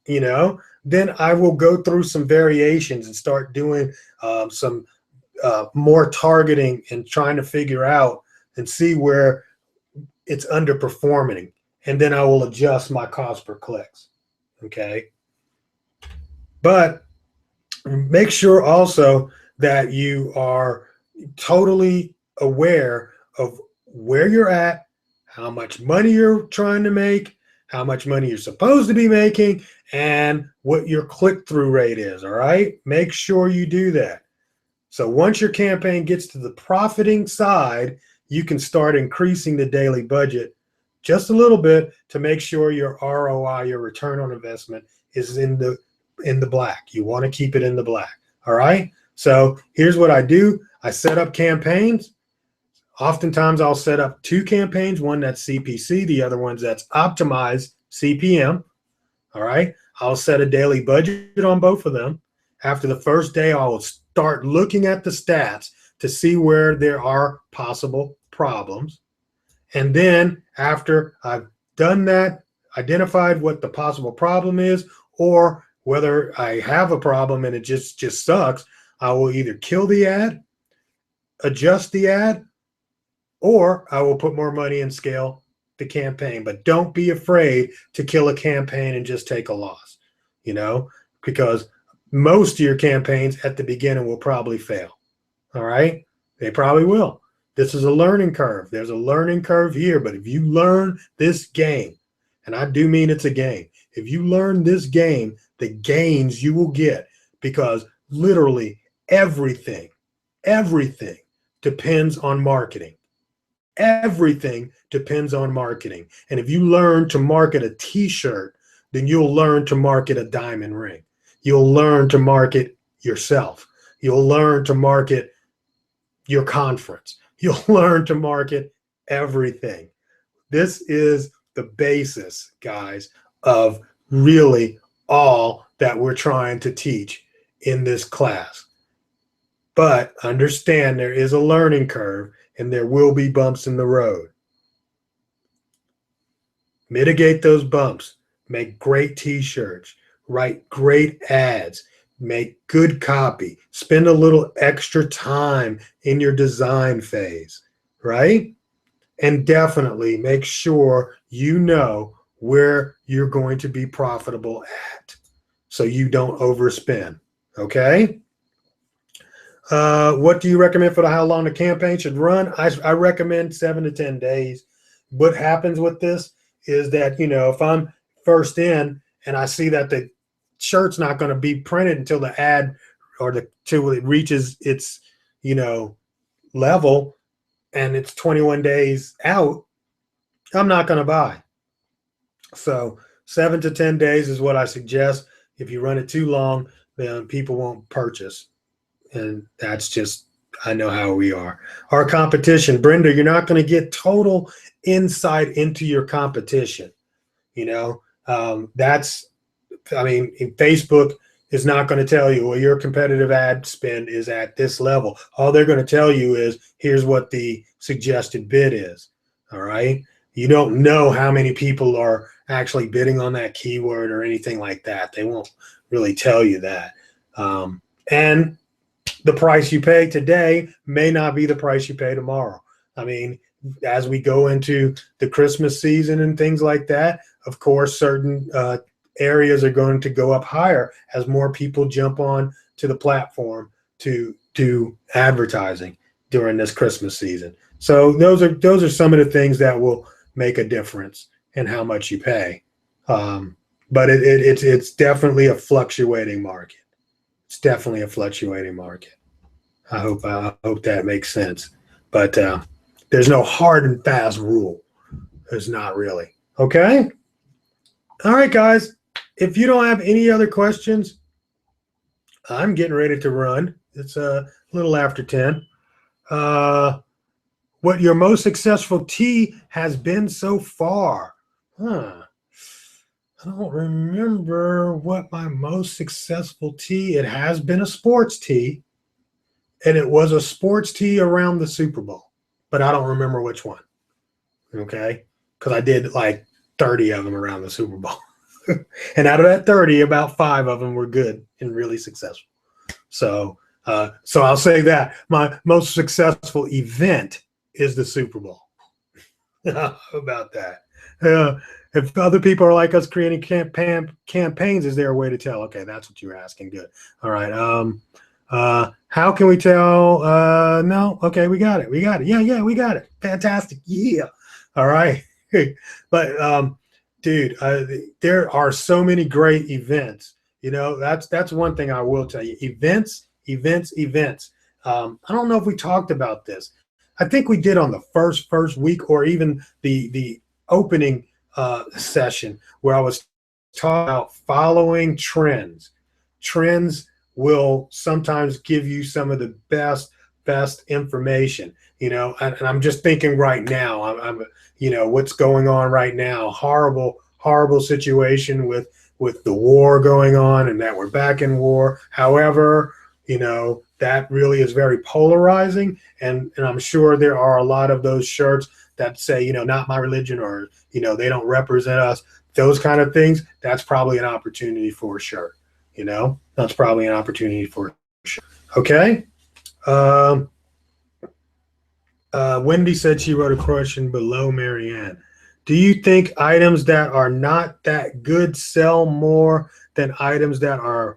you know, then I will go through some variations and start doing some more targeting and trying to figure out and see where it's underperforming. And then I will adjust my cost per clicks. Okay. But make sure also that you are totally aware of where you're at, how much money you're trying to make, how much money you're supposed to be making, and what your click-through rate is. All right. Make sure you do that. So once your campaign gets to the profiting side, you can start increasing the daily budget just a little bit to make sure your ROI, your return on investment, is in the black. You want to keep it in the black. All right. So here's what I do. I set up campaigns. Oftentimes I'll set up two campaigns, one that's CPC, the other one's that's optimized CPM. All right. I'll set a daily budget on both of them. After the first day, I'll start looking at the stats to see where there are possible problems. And then after I've done that, identified what the possible problem is, or whether I have a problem and it just sucks, I will either kill the ad, adjust the ad, or I will put more money and scale the campaign. But don't be afraid to kill a campaign and just take a loss, you know, because most of your campaigns at the beginning will probably fail. All right. They probably will. This is a learning curve. There's a learning curve here. But if you learn this game, and I do mean it's a game, if you learn this game, the gains you will get, because literally everything depends on marketing. Everything depends on marketing. And if you learn to market a t-shirt, then you'll learn to market a diamond ring. You'll learn to market yourself. You'll learn to market your conference. You'll learn to market everything. This is the basis, guys, of really all that we're trying to teach in this class. But understand there is a learning curve and there will be bumps in the road. Mitigate those bumps. Make great t-shirts. Write great ads. Make good copy. Spend a little extra time in your design phase, right? And definitely make sure you know where you're going to be profitable at so you don't overspend, okay? What do you recommend for how long the campaign should run? I recommend 7 to 10 days. What happens with this is that, you know, if I'm first in and I see that the shirt's not going to be printed until the ad or till it reaches its, you know, level and it's 21 days out, I'm not going to buy. So 7 to 10 days is what I suggest. If you run it too long, then people won't purchase. And that's just, I know how we are. Our competition, Brenda, you're not going to get total insight into your competition. You know, Facebook is not going to tell you, well, your competitive ad spend is at this level. All they're going to tell you is, here's what the suggested bid is. All right. You don't know how many people are actually bidding on that keyword or anything like that. They won't really tell you that. And the price you pay today may not be the price you pay tomorrow. I mean, as we go into the Christmas season and things like that, of course, certain areas are going to go up higher as more people jump on to the platform to do advertising during this Christmas season. So those are some of the things that will make a difference in how much you pay. But it's definitely a fluctuating market. It's definitely a fluctuating market. I hope that makes sense. But there's no hard and fast rule. There's not really. Okay. All right, guys. If you don't have any other questions, I'm getting ready to run. It's a little after 10. What your most successful tee has been so far? I don't remember what my most successful tee. It has been a sports tee, and it was a sports tee around the Super Bowl, but I don't remember which one. Okay, because I did like 30 of them around the Super Bowl, and out of that 30, about 5 of them were good and really successful. So I'll say that my most successful event is the Super Bowl. How about that? If other people are like us creating campaigns, is there a way to tell? Okay, that's what you're asking. Good. All right. How can we tell? No. Okay, we got it. Yeah, we got it. Fantastic. Yeah. All right. But dude, there are so many great events. You know, that's one thing I will tell you. Events. I don't know if we talked about this. I think we did on the first week, or even the opening session, where I was talking about following trends. Trends will sometimes give you some of the best information, you know. And I'm just thinking right now, I'm you know, what's going on right now. Horrible situation with the war going on, and that we're back in war. However, you know, that really is very polarizing, and I'm sure there are a lot of those shirts that say, you know, not my religion, or, you know, they don't represent us. Those kind of things, that's probably an opportunity for a shirt. You know, that's probably an opportunity for a shirt. Okay. Wendy said she wrote a question below Marianne. Do you think items that are not that good sell more than items that are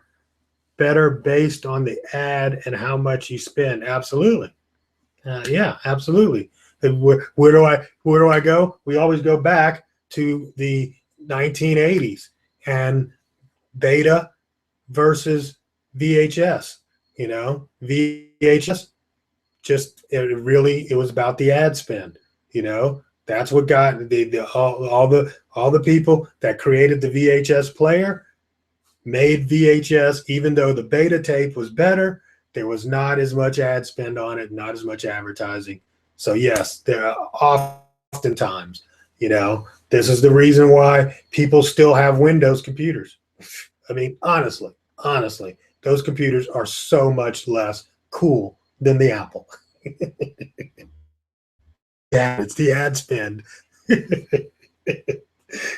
better based on the ad and how much you spend? Absolutely. Yeah, absolutely. Where do I go? We always go back to the 1980s and beta versus VHS. You know, VHS it was about the ad spend. You know, that's what got all the people that created the VHS player made VHS. Even though the beta tape was better, there was not as much ad spend on it, not as much advertising. So yes, there are oftentimes, you know, this is the reason why people still have Windows computers. I mean, honestly, those computers are so much less cool than the Apple. Yeah, it's the ad spend.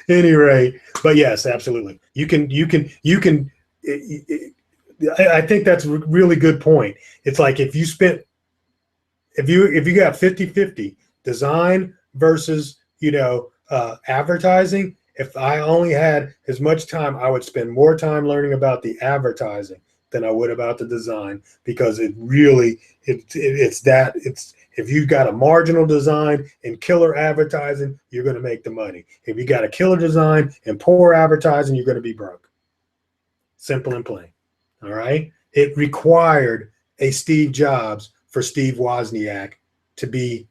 Any rate, but yes, absolutely. You can. I think that's a really good point. It's like if you got 50-50 design versus, you know, advertising. If I only had as much time, I would spend more time learning about the advertising than I would about the design, because it really it's if you've got a marginal design and killer advertising, you're going to make the money. If you got a killer design and poor advertising, you're going to be broke. Simple and plain. All right. It required a Steve Jobs for Steve Wozniak to be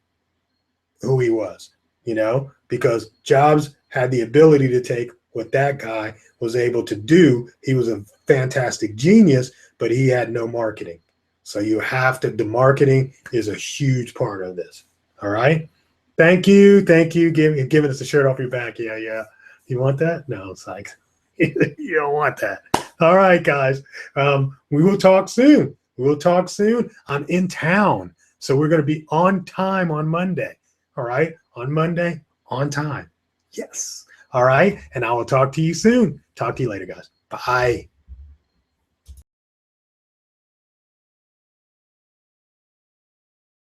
who he was, you know, because Jobs had the ability to take what that guy was able to do. He was a fantastic genius, but he had no marketing. So you have to, the marketing is a huge part of this. All right. Thank you. Giving us a shirt off your back. Yeah. You want that? No, it's like, you don't want that. All right, guys. We will talk soon. I'm in town, so we're going to be on time on Monday. All right. On Monday, on time. Yes. All right. And I will talk to you soon. Talk to you later, guys. Bye.